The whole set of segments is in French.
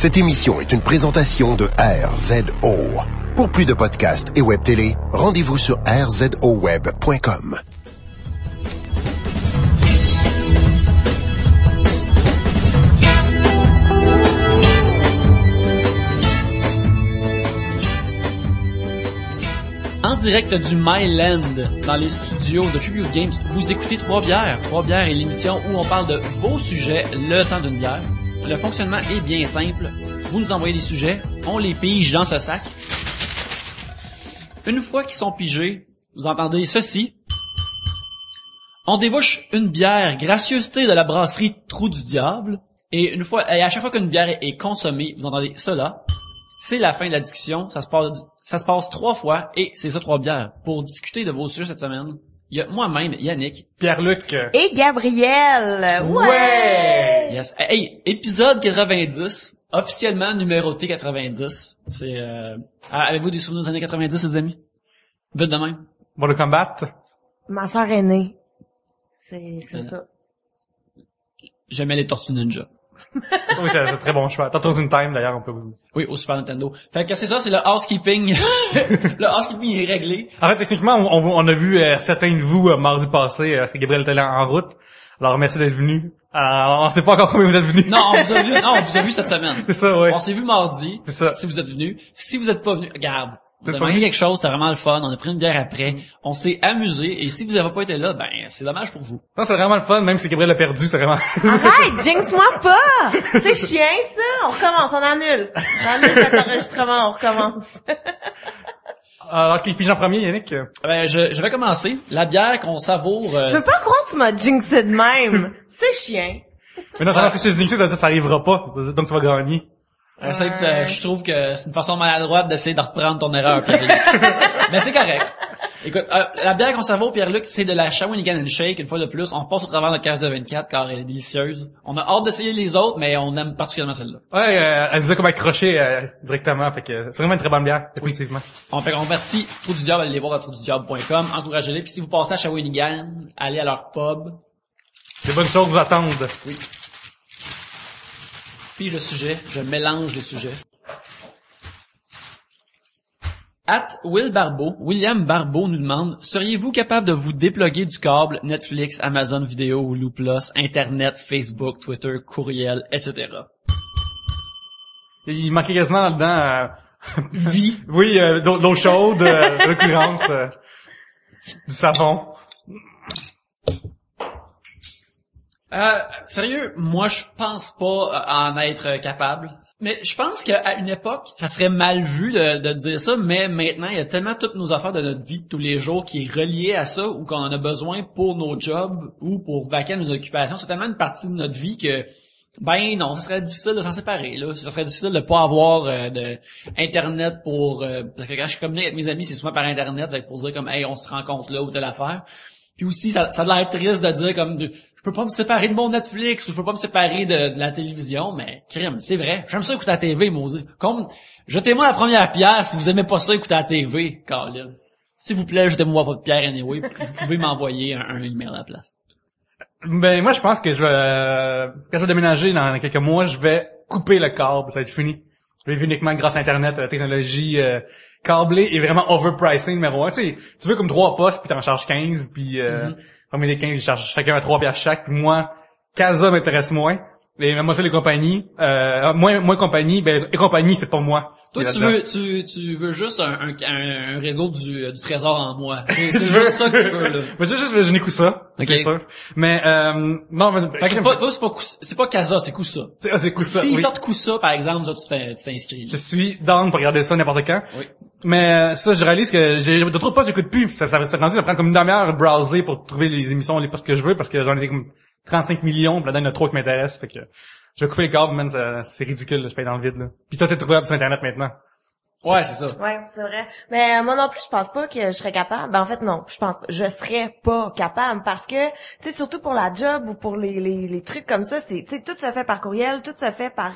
Cette émission est une présentation de RZO. Pour plus de podcasts et web télé, rendez-vous sur rzoweb.com. En direct du Myland, dans les studios de Tribute Games, vous écoutez Trois Bières. Trois Bières est l'émission où on parle de vos sujets le temps d'une bière. Le fonctionnement est bien simple. Vous nous envoyez des sujets, on les pige dans ce sac. Une fois qu'ils sont pigés, vous entendez ceci. On débouche une bière, gracieuseté de la brasserie Trou du Diable. Et à chaque fois qu'une bière est consommée, vous entendez cela. C'est la fin de la discussion. Ça se passe 3 fois et c'est ça 3 bières. Pour discuter de vos sujets cette semaine, il y a moi-même, Yannick, Pierre-Luc et Gabriel. Ouais! Yes. Hey, épisode 90, officiellement numéroté 90. C'est avez-vous des souvenirs des années 90, les amis? Vite de même. Mortal Kombat. Ma sœur aînée. C'est ça. J'aimais les Tortues Ninja. Oui, c'est un très bon choix. Turtles in Time, d'ailleurs, on peut vous... Oui, au Super Nintendo. Fait que c'est ça, c'est le housekeeping. Le housekeeping est réglé. En fait, techniquement, on a vu certains de vous mardi passé, parce que Gabriel était là en route. Alors, merci d'être venu. On sait pas encore combien vous êtes venus. Non, on vous a vu cette semaine. C'est ça, ouais. On s'est vu mardi. C'est ça. Si vous êtes venus. Si vous êtes pas venus, regarde. Vous avez manqué quelque chose, c'était vraiment le fun. On a pris une bière après. On s'est amusé. Et si vous avez pas été là, ben, c'est dommage pour vous. Non, c'est vraiment le fun, même si Gabriel a perdu, c'est vraiment... Arrête, jinx-moi pas! C'est chiant, ça! On recommence, on annule. On annule cet enregistrement, on recommence. Alors, qui pige en premier, Yannick? Ben, je vais commencer. La bière qu'on savoure... Je peux pas croire que tu m'as jinxé de même. C'est chiant. Mais non, si je dis que ça arrivera pas. Donc, tu vas gagner. Je trouve que c'est une façon maladroite d'essayer de reprendre ton erreur, Pierre-Luc. Mais c'est correct. Écoute, la bière qu'on savoure, Pierre-Luc, c'est de la Shawinigan & Shake. Une fois de plus, on passe au travers de notre case de 24 car elle est délicieuse. On a hâte d'essayer les autres, mais on aime particulièrement celle-là. Ouais, elle nous a comme accroché directement. Fait que c'est vraiment une très bonne bière, effectivement. On remercie Trou du Diable, allez les voir à troududiable.com, encouragez-les. Puis si vous passez à Shawinigan, allez à leur pub. Des bonnes choses vous attendent. Oui. Puis le sujet, je mélange les sujets. William Barbeau nous demande, seriez-vous capable de vous déploguer du câble Netflix, Amazon Vidéo, Hulu Plus, Internet, Facebook, Twitter, courriel, etc. Il manquait quasiment là-dedans... Vie. Oui, d'eau chaude, récurrente, du savon. Sérieux, moi je pense pas en être capable. Mais je pense qu'à une époque, ça serait mal vu de dire ça, mais maintenant, il y a tellement toutes nos affaires de notre vie de tous les jours qui est reliée à ça ou qu'on en a besoin pour nos jobs ou pour vaquer à nos occupations. C'est tellement une partie de notre vie que, ben non, ça serait difficile de s'en séparer, là. Ça serait difficile de pas avoir de Internet pour... parce que quand je communique avec mes amis, c'est souvent par Internet, pour dire comme, hey, on se rencontre là ou telle affaire. Puis aussi, ça a l'air triste de dire comme... je peux pas me séparer de mon Netflix ou je peux pas me séparer de la télévision, mais crime, c'est vrai. J'aime ça écouter la TV, Mosé. Comme, jetez-moi la première pierre si vous aimez pas ça écouter la TV, Colin. S'il vous plaît, jetez-moi pas de pierre anyway. Vous pouvez m'envoyer un email à la place. Ben, moi, je pense que quand je vais déménager dans quelques mois, je vais couper le câble. Ça va être fini. Je vais vivre uniquement grâce à Internet, la technologie, câblée est vraiment overpricing numéro 1. Tu sais, tu veux comme 3 postes puis t'en charges 15 puis, parmi les 15, ils chargent chacun à 3 piastres chaque. Puis moi, Casa m'intéresse moins. Et moi, c'est les compagnies. Moins compagnie, ben, les compagnies, c'est pas moi. Toi, tu veux juste un réseau du trésor en moi. C'est juste ça que tu veux, là. Mais je n'écoute ça. Okay. C'est sûr. Mais, non, mais... Fait que toi, c'est pas Casa, c'est Kousa. C'est Kousa, S'ils oui. sortent Kousa, par exemple, toi, tu t'inscris. Je suis down pour regarder ça n'importe quand. Oui. Mais, ça, je réalise que j'ai de trop pas, j'écoute plus. Ça prend comme une demi-heure à browser pour trouver les émissions, les postes que je veux, parce que j'en ai comme 35 millions, puis là-dedans, il y en a 3 qui m'intéressent, fait que, je vais couper les câbles, man, c'est ridicule, là, je paye dans le vide, là. Puis toi, t'es trouvable sur Internet maintenant. Ouais, c'est ça. Ouais, c'est vrai. Mais moi non plus, je pense pas que je serais capable. Ben en fait non, je pense pas. Je serais pas capable parce que tu sais surtout pour la job ou pour les trucs comme ça, c'est tu sais tout se fait par courriel, tout se fait par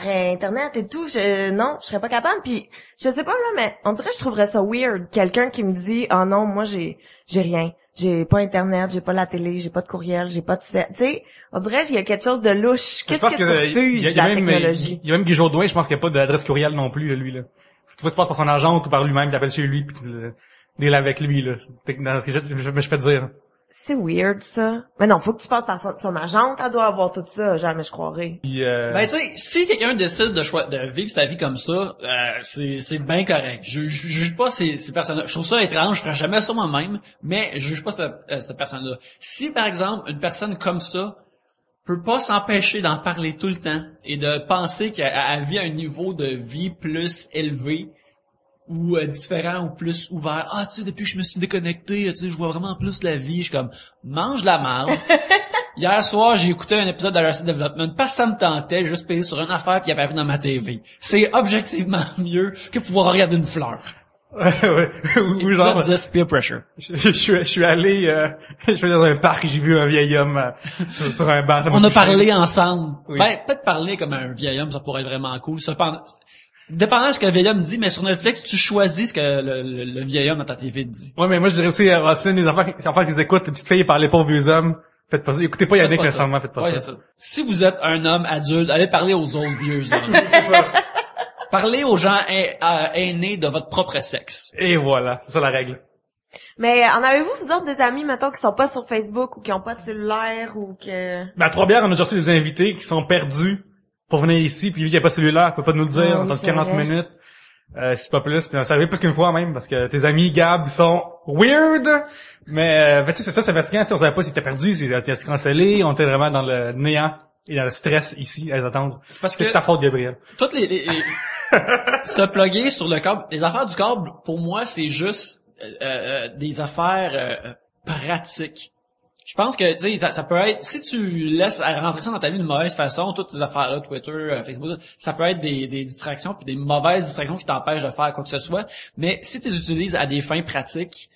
internet et tout. Non, je serais pas capable. Puis je sais pas là, mais on dirait que je trouverais ça weird quelqu'un qui me dit "Oh non, moi j'ai rien." j'ai pas Internet, j'ai pas la télé, j'ai pas de courriel, j'ai pas de tu sais, on dirait qu'il y a quelque chose de louche. Qu'est-ce que tu refuses de la technologie? Il y a même Guy Jourdouin, je pense qu'il n'y a pas d'adresse courriel non plus, lui, là. Tu vois, tu passes par son agent ou par lui-même, il appelle chez lui, puis tu deals avec lui, là. Dans ce que je fais dire. C'est weird, ça. Mais non, faut que tu passes par son agente, elle doit avoir tout ça, jamais je croirais. Puis, Ben, tu sais, si quelqu'un décide de vivre sa vie comme ça, c'est bien correct. Je juge pas ces personnes-là. Je trouve ça étrange, je ferais jamais ça moi-même, mais je juge pas cette personne-là. Si, par exemple, une personne comme ça peut pas s'empêcher d'en parler tout le temps et de penser qu'elle vit à un niveau de vie plus élevé, ou différent ou plus ouvert. Ah, tu sais, depuis que je me suis déconnecté, tu sais, je vois vraiment plus la vie. Je suis comme, mange la marde. Hier soir, j'ai écouté un épisode d'Arrested Development parce que ça me tentait, juste payer sur une affaire puis il apparu dans ma TV. C'est objectivement mieux que pouvoir regarder une fleur. ouais. Ou genre, 10, peer pressure. je suis allé, je suis allé dans un parc et j'ai vu un vieil homme sur un banc. On a parlé ensemble. Oui. Ben, peut-être parler comme un vieil homme, ça pourrait être vraiment cool. Dépendant de ce que le vieil homme dit, mais sur Netflix, tu choisis ce que le vieil homme à ta TV dit. Ouais, mais moi, je dirais aussi, c'est une des enfants qu'ils écoutent, les petites filles parler pas aux vieux hommes. Faites pas ça. Écoutez pas Yannick nécessairement, faites pas ouais, ça. C'est ça. Si vous êtes un homme adulte, allez parler aux autres vieux hommes. C'est ça. Parlez aux gens aînés de votre propre sexe. Et voilà, c'est ça la règle. Mais en avez-vous, vous autres, des amis, mettons, qui sont pas sur Facebook ou qui ont pas de cellulaire ou que... Ben, à Trois-Bières, on a déjà reçu des invités qui sont perdus pour venir ici, puis lui, il n'y a pas de cellulaire, il peut pas nous le dire, oui, dans c'est 40 vrai. minutes. C'est pas plus, puis ça arrive plus qu'une fois même, parce que tes amis Gab sont weird, mais ben, tu sais, c'est ça, Sébastien, tu sais, on savait pas s'il était perdu, s'il était cancellé, on était vraiment dans le néant et dans le stress ici, à les attendre. C'est parce C'est que ta faute, Gabriel. toutes les se plugger sur le câble, les affaires du câble, pour moi, c'est juste des affaires pratiques. Je pense que, tu sais, ça peut être, si tu laisses rentrer ça dans ta vie d'une mauvaise façon, toutes ces affaires-là, Twitter, Facebook, ça peut être des distractions puis des mauvaises distractions qui t'empêchent de faire quoi que ce soit. Mais si tu les utilises à des fins pratiques,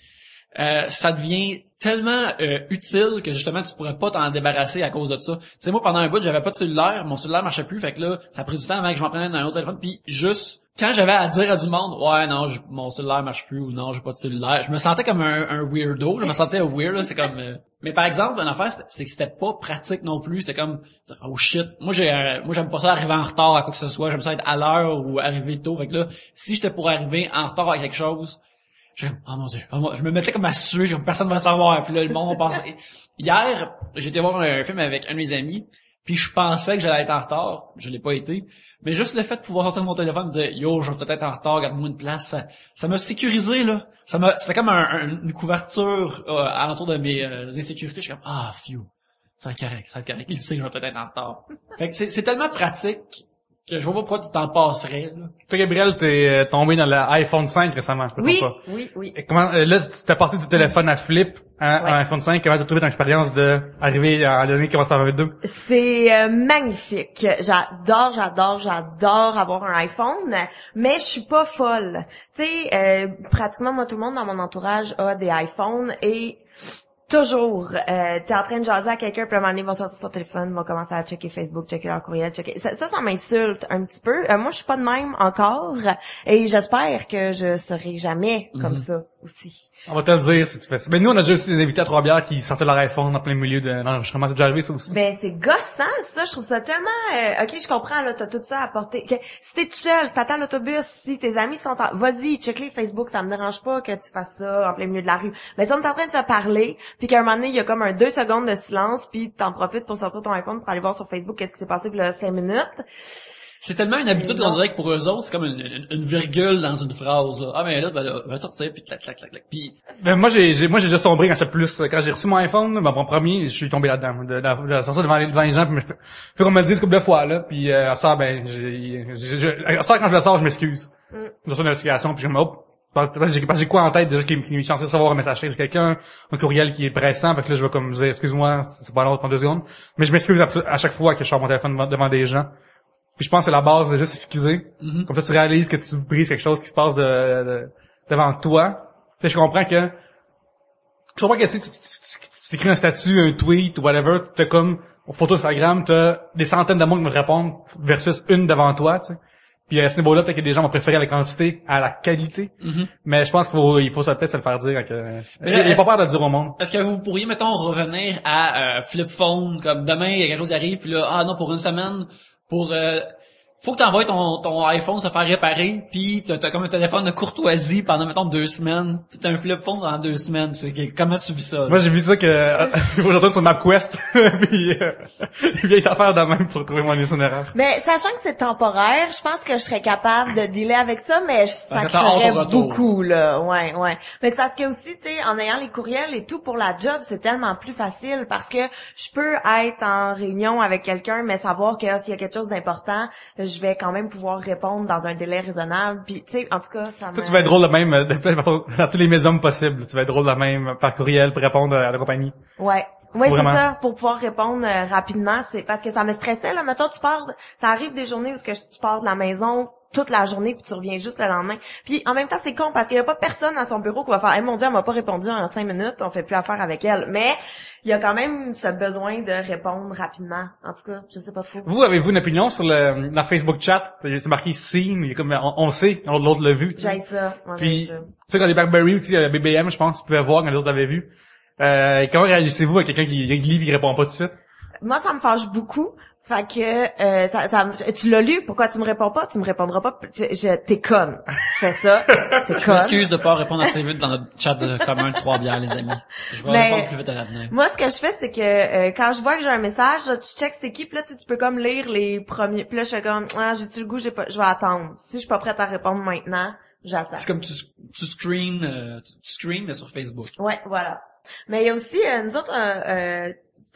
ça devient tellement utile que justement tu pourrais pas t'en débarrasser à cause de ça. Tu sais, moi, pendant un bout, j'avais pas de cellulaire, mon cellulaire marchait plus, fait que là, ça a pris du temps avant que je m'en prenne un autre téléphone, puis juste quand j'avais à dire à du monde, ouais, non, mon cellulaire marche plus, ou non, j'ai pas de cellulaire, je me sentais comme un weirdo, là, je me sentais weird, là, c'est comme... Mais par exemple, une affaire, c'est que c'était pas pratique non plus, c'était comme, oh shit, moi j'aime pas ça arriver en retard à quoi que ce soit, j'aime ça être à l'heure ou arriver tôt, fait que là, si j'étais pour arriver en retard à quelque chose, oh mon Dieu, je me mettais comme à suer, personne va savoir, puis là, le monde va penser. Hier, j'ai été voir un film avec un de mes amis, puis je pensais que j'allais être en retard, je l'ai pas été, mais juste le fait de pouvoir sortir mon téléphone et me dire, yo, je vais peut-être être en retard, garde-moi une place, ça m'a sécurisé, là. C'était comme une couverture alentour de mes insécurités. Je suis comme, ah, phew, c'est correct. Il sait que je vais peut-être être en retard. Fait que c'est tellement pratique que je vois pas pourquoi tu t'en passerais, là. Toi, Gabriel, t'es tombé dans l'iPhone 5 récemment, je Oui, pas. oui. Et comment, là, tu t'es passé du téléphone à flip à un iPhone 5, comment t'as trouvé ton expérience de arriver à l'année qui commence par 22? C'est magnifique. J'adore avoir un iPhone, mais je suis pas folle. Tu sais, pratiquement moi tout le monde dans mon entourage a des iPhones et toujours, t'es en train de jaser à quelqu'un, puis à un moment donné, ils vont sortir son téléphone, ils vont commencer à checker Facebook, checker leur courriel, checker... Ça m'insulte un petit peu. Moi, je suis pas de même encore, et j'espère que je serai jamais comme ça aussi. On va te le dire si tu fais ça. Mais nous, on a déjà aussi des invités à Trois-Bières qui sortaient leur iPhone en plein milieu de l'enregistrement. C'est déjà arrivé, ça aussi? Ben, c'est gossant, ça. Je trouve ça tellement... OK, je comprends, là, t'as tout ça à porter. Si t'es tout seul, si t'attends l'autobus, si tes amis sont vas-y, check les Facebook, ça me dérange pas que tu fasses ça en plein milieu de la rue. Mais si on est en train de se parler, puis qu'à un moment donné, il y a comme 2 secondes de silence, puis t'en profites pour sortir ton iPhone pour aller voir sur Facebook qu'est-ce qui s'est passé pour 5 minutes. C'est tellement une habitude qu'on dirait que pour eux autres, c'est comme une virgule dans une phrase, là. Ah, mais là, va sortir, puis clac. Puis... Ben, moi, j'ai déjà sombré quand c'est plus, quand j'ai reçu mon iPhone, ben, mon premier, je suis tombé là-dedans, de sortir devant les gens, puis fait qu'on me le dise couple de fois, là, puis, à ça, ben, à ça, quand je le sors, je m'excuse. Je reçois une notification, puis je me j'ai quoi en tête déjà qui est censé recevoir un message de quelqu'un, un courriel qui est pressant, fait que là, je vais comme dire, excuse-moi, c'est pas long, prendre 2 secondes. Mais je m'excuse à chaque fois que je sors mon téléphone devant des gens. Puis je pense que c'est la base, c'est juste s'excuser. Comme ça, tu réalises que tu brises quelque chose qui se passe devant toi. Fait que je comprends que si tu écris un statut, un tweet, whatever, t'as comme, photo Instagram, t'as des centaines de monde qui me répondent versus une devant toi, tu sais. Puis à ce niveau-là, peut-être que des gens vont préférer la quantité à la qualité. Mais je pense qu'il faut peut-être se le faire dire. Il n'y a pas peur de le dire au monde. Est-ce que vous pourriez, mettons, revenir à flip phone, comme demain, il y a quelque chose qui arrive, puis là, ah non, pour une semaine, faut que t'envoies ton iPhone se faire réparer, puis t'as comme un téléphone de courtoisie pendant, mettons, 2 semaines. T'as un flip phone pendant 2 semaines. Comment tu vis ça? Là? Moi, j'ai vu ça que il faut que je retourne sur MapQuest, puis il vient s'en faire de même pour trouver mon itinéraire. Mais sachant que c'est temporaire, je pense que je serais capable de dealer avec ça, mais ça que t'as hâte au craquerait retour. beaucoup, là. Ouais. Mais c'est parce que aussi, tu sais, en ayant les courriels et tout pour la job, c'est tellement plus facile parce que je peux être en réunion avec quelqu'un, mais savoir que s'il y a quelque chose d'important, je vais quand même pouvoir répondre dans un délai raisonnable. Puis, tu sais, en tout cas, ça Toi, tu vas être drôle de même, de plein de façons, dans tous les médiums possibles. Tu vas être drôle de même par courriel pour répondre à la compagnie. Ouais. Oui, c'est Vraiment. ça, pour pouvoir répondre rapidement, c'est parce que ça me stressait, là, mettons, ça arrive des journées où tu pars de la maison toute la journée puis tu reviens juste le lendemain. Puis en même temps, c'est con parce qu'il y a pas personne à son bureau qui va faire mon Dieu, elle m'a pas répondu en 5 minutes, on fait plus affaire avec elle. Mais il y a quand même ce besoin de répondre rapidement. En tout cas, je sais pas trop. Vous, avez-vous une opinion sur la Facebook chat? C'est marqué scene, il y a comme, on sait, l'autre l'a vu. J'ai ça. Moi, Puis, j'ai ça. tu sais, quand les BlackBerry aussi, BBM, je pense, tu pouvais voir quand l'autre l'avait vu. Comment réagissez-vous à quelqu'un qui lit et qui répond pas tout de suite? Moi, ça me fâche beaucoup. Fait que tu l'as lu, pourquoi tu me réponds pas? Tu me répondras pas. T'es conne. Si tu fais ça, t'es Je conne. m'excuse de pas répondre assez vite dans notre chat de commun de 3 bières, les amis. Je vais répondre plus vite à l'avenir. Moi, ce que je fais, c'est que quand je vois que j'ai un message, tu check c'est qui, puis là, tu peux comme lire les premiers. Puis là, je fais comme, j'ai-tu le goût, je vais attendre. Si je suis pas prête à répondre maintenant, j'attends. C'est comme tu screens, mais sur Facebook. Ouais, voilà. Mais il y a aussi, nous autres,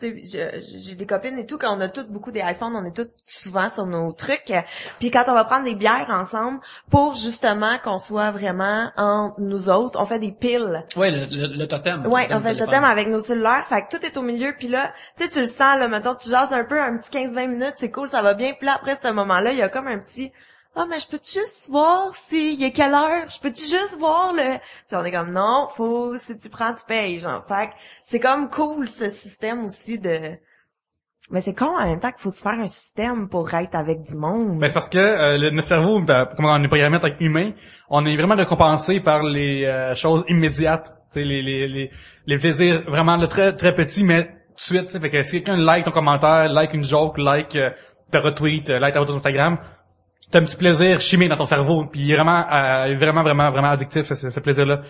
tu sais, j'ai des copines et tout, quand on a toutes beaucoup des iPhones, on est toutes souvent sur nos trucs. Puis quand on va prendre des bières ensemble, pour justement qu'on soit vraiment en nous autres, on fait des piles. Ouais, le totem. Ouais, on fait le totem avec nos cellulaires, fait que tout est au milieu, puis là, tu le sens, là, mettons, tu jases un peu, un petit 15-20 minutes, c'est cool, ça va bien, puis là, après ce moment-là, il y a comme un petit... mais je peux-tu juste voir il est quelle heure? Je peux-tu juste voir le... Puis on est comme, non, si tu prends, tu payes, genre. Fait que c'est comme cool, ce système aussi de... Mais c'est con en même temps qu'il faut se faire un système pour être avec du monde. Ben, c'est parce que notre cerveau, comme on est programmé en tant qu'humain, on est vraiment récompensé par les choses immédiates. Tu sais, les plaisirs vraiment là, très très petits, mais tout de suite. Tu sais, fait que si quelqu'un like ton commentaire, like une joke, like ta retweet, like ta photo sur Instagram, t'as un petit plaisir chimique dans ton cerveau, puis il est vraiment addictif ce plaisir-là,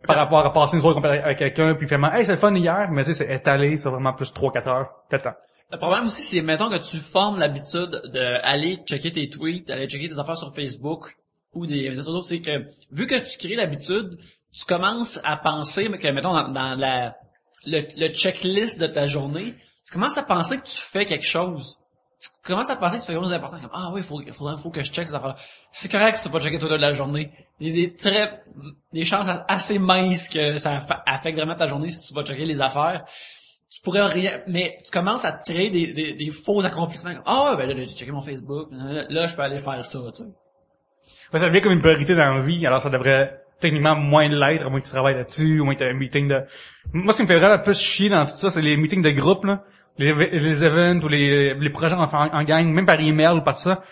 par rapport à passer une soirée avec quelqu'un, puis finalement, hey, c'est le fun hier, mais tu sais, c'est étalé, c'est vraiment plus 3-4 heures que temps. Le problème aussi, c'est, mettons que tu formes l'habitude d'aller checker tes tweets, d'aller checker tes affaires sur Facebook, ou des autres, c'est que, vu que tu crées l'habitude, tu commences à penser que, mettons, dans le checklist de ta journée, tu commences à penser que tu fais quelque chose. Tu commences à penser que tu fais quelque chose d'important, comme, oui, faut que je check ces affaires-là. C'est correct si tu vas checker tout de la journée. Il y a des chances assez minces que ça affecte vraiment ta journée si tu vas checker les affaires. Tu pourrais rien, mais tu commences à te créer des faux accomplissements. Là, j'ai checké mon Facebook. Là, je peux aller faire ça, tu sais. Ouais, ça devient comme une priorité dans la vie, alors ça devrait techniquement moins l'être, à moins que tu travailles là-dessus, au moins que tu as un meeting de... Moi, ce qui me fait vraiment plus chier dans tout ça, c'est les meetings de groupe, là. Les events ou les projets en gang, même par email ou par ça.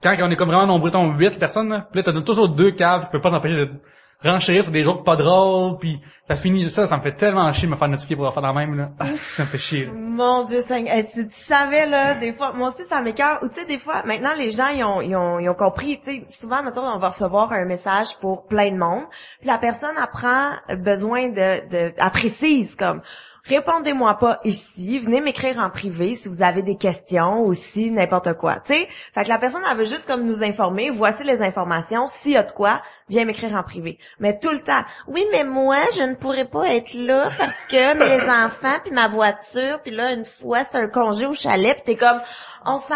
Quand on est comme vraiment nombreux, 8 personnes, là, pis là, t'as toujours 2 caves qui peuvent pas t'empêcher de renchérir sur des jokes pas drôles, puis ça finit ça me fait tellement chier de me faire notifier pour faire la même, là. Ça me fait chier, là. Mon Dieu, si tu savais, là, des fois, moi aussi, ça m'écoeure. Ou tu sais, des fois, maintenant, les gens, ils ont compris, tu sais, souvent, mettons, on va recevoir un message pour plein de monde, puis la personne apprend besoin elle précise, comme, répondez-moi pas ici, venez m'écrire en privé si vous avez des questions ou si n'importe quoi, tu sais. Fait que la personne, elle veut juste comme nous informer, voici les informations, s'il y a de quoi, viens m'écrire en privé. Mais tout le temps, oui, mais moi, je ne pourrais pas être là parce que mes enfants puis ma voiture, puis là, une fois, c'est un congé au chalet, pis t'es comme, on s'en...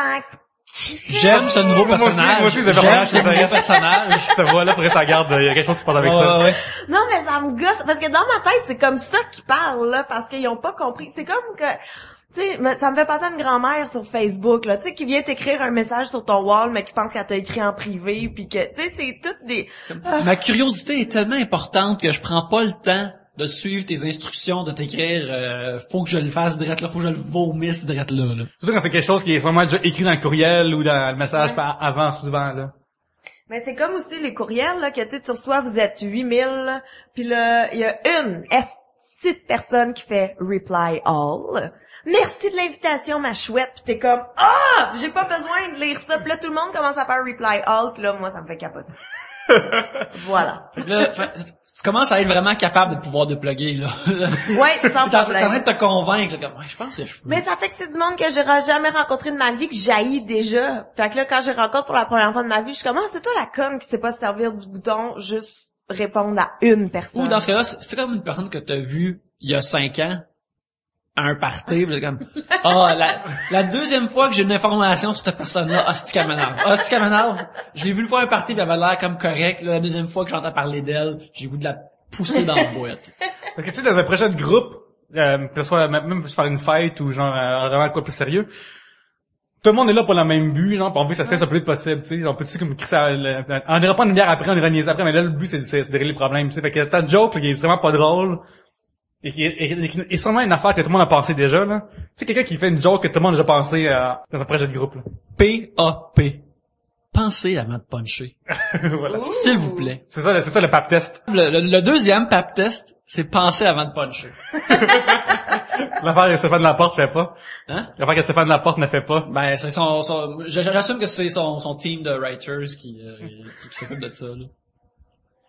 J'aime ce nouveau personnage. Moi aussi, J'aime ce nouveau personnage. Ça va là pour être en garde, il y a quelque chose qui se passe avec ça. Ouais. Non, mais ça me gosse, parce que dans ma tête, c'est comme ça qu'ils parlent, là, parce qu'ils ont pas compris. C'est comme que, tu sais, ça me fait penser à une grand-mère sur Facebook, là, tu sais, qui vient t'écrire un message sur ton wall, mais qui pense qu'elle t'a écrit en privé, puis que, tu sais, c'est toutes des... Ma curiosité est tellement importante que je prends pas le temps de suivre tes instructions, de t'écrire, faut que je le fasse direct là, faut que je le vomisse direct là. Surtout quand c'est quelque chose qui est vraiment déjà écrit dans le courriel ou dans le message avant souvent, là. Mais c'est comme aussi les courriels, là, que tu reçois, vous êtes 8000, puis là, il y a une petite personne qui fait « reply all ». Merci de l'invitation, ma chouette. Pis t'es comme, j'ai pas besoin de lire ça. Pis là, tout le monde commence à faire reply all. Pis là, moi, ça me fait capoter. Voilà. Fait que là, tu commences à être vraiment capable de pouvoir dépluguer, là. Ouais, sans T'es en train problème. de te convaincre, là, comme, ouais, je pense que je peux. Mais ça fait que c'est du monde que j'aurais jamais rencontré de ma vie, que j'haïs déjà. Fait que là, quand je rencontre pour la première fois de ma vie, je suis comme, c'est toi la conne qui sait pas se servir du bouton, juste répondre à une personne. Ou dans ce cas-là, c'est comme une personne que t'as vue il y a 5 ans, à un party, pis là, comme, la deuxième fois que j'ai une information sur cette personne-là, c'est qu'elle m'énerve. Je l'ai vu le fois à un party, pis elle avait l'air comme correct, là, la deuxième fois que j'entends parler d'elle, j'ai le goût de la pousser dans la boîte. Fait que tu sais, dans un prochain groupe, que ce soit même faire une fête ou genre, vraiment quoi plus sérieux, tout le monde est là pour le même but, genre, pis on veut que ça se fasse le plus vite possible, tu sais, on peut-tu comme on ira pas une bière après, on ira niaiser après, mais là, le but, c'est de régler les problèmes, tu sais, fait que ta joke, là, qui est vraiment pas drôle, et sûrement une affaire que tout le monde a pensé déjà, là. Tu sais, quelqu'un qui fait une joke que tout le monde a déjà pensé dans un projet de groupe, là. P.A.P. Pensez avant de puncher. Voilà. S'il vous plaît. C'est ça le pap test. Le deuxième pap test, c'est penser avant de puncher. L'affaire que Stéphane Laporte fait pas. Hein? L'affaire que Stéphane Laporte ne fait pas. Ben, c'est j'assume que c'est son team de writers qui s'occupe de ça, là.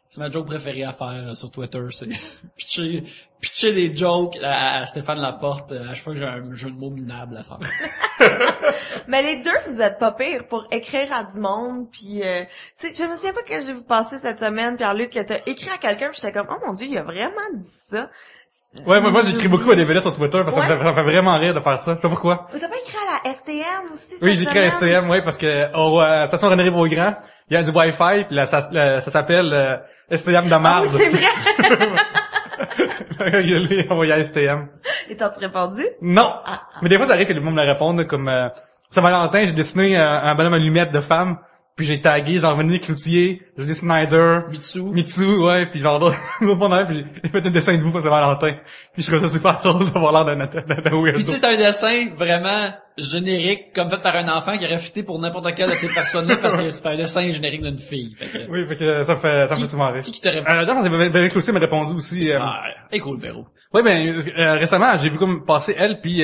C'est ma joke préférée à faire sur Twitter, c'est pitcher des jokes à Stéphane Laporte à chaque fois que j'ai un jeu de mots minable à faire. Mais les deux, vous êtes pas pires pour écrire à du monde, puis tu sais, je me souviens pas que j'ai vu passer cette semaine, Pierre-Luc, que t'as écrit à quelqu'un, puis j'étais comme, oh mon Dieu, il a vraiment dit ça. Ouais, moi j'écris beaucoup à des vedettes sur Twitter parce que ça me fait vraiment rire de faire ça. Je sais pas pourquoi. Ou t'as pas écrit à la STM aussi cette Oui, j'écris à semaine? STM, oui, parce que à Station René Beaugrand, il y a du Wi-Fi, puis là, ça s'appelle STM de Ah marde. oui, c'est vrai! Je l'ai envoyé à STM. Et t'as-tu répondu? Non! Mais des fois, ça arrive que le monde me réponde, comme Saint-Valentin, j'ai dessiné un bonhomme à lunettes de femme, puis j'ai tagué genre René Cloutier, Judy Snyder, Mitsu, ouais, puis genre d'autres puis j'ai fait un dessin de vous pour Saint-Valentin. Puis je trouve ça super drôle d'avoir l'air d'un weirdo. Puis tu sais, c'est un dessin vraiment générique, comme fait par un enfant qui aurait fité pour n'importe quelle de ces personnes-là parce que c'est un dessin générique d'une fille. Fait que, oui, fait que ça me fait souvent rire. qui t'aurait René Cloutier m'a répondu aussi. et cool, Véro. Oui, ben récemment, j'ai vu comme passer elle puis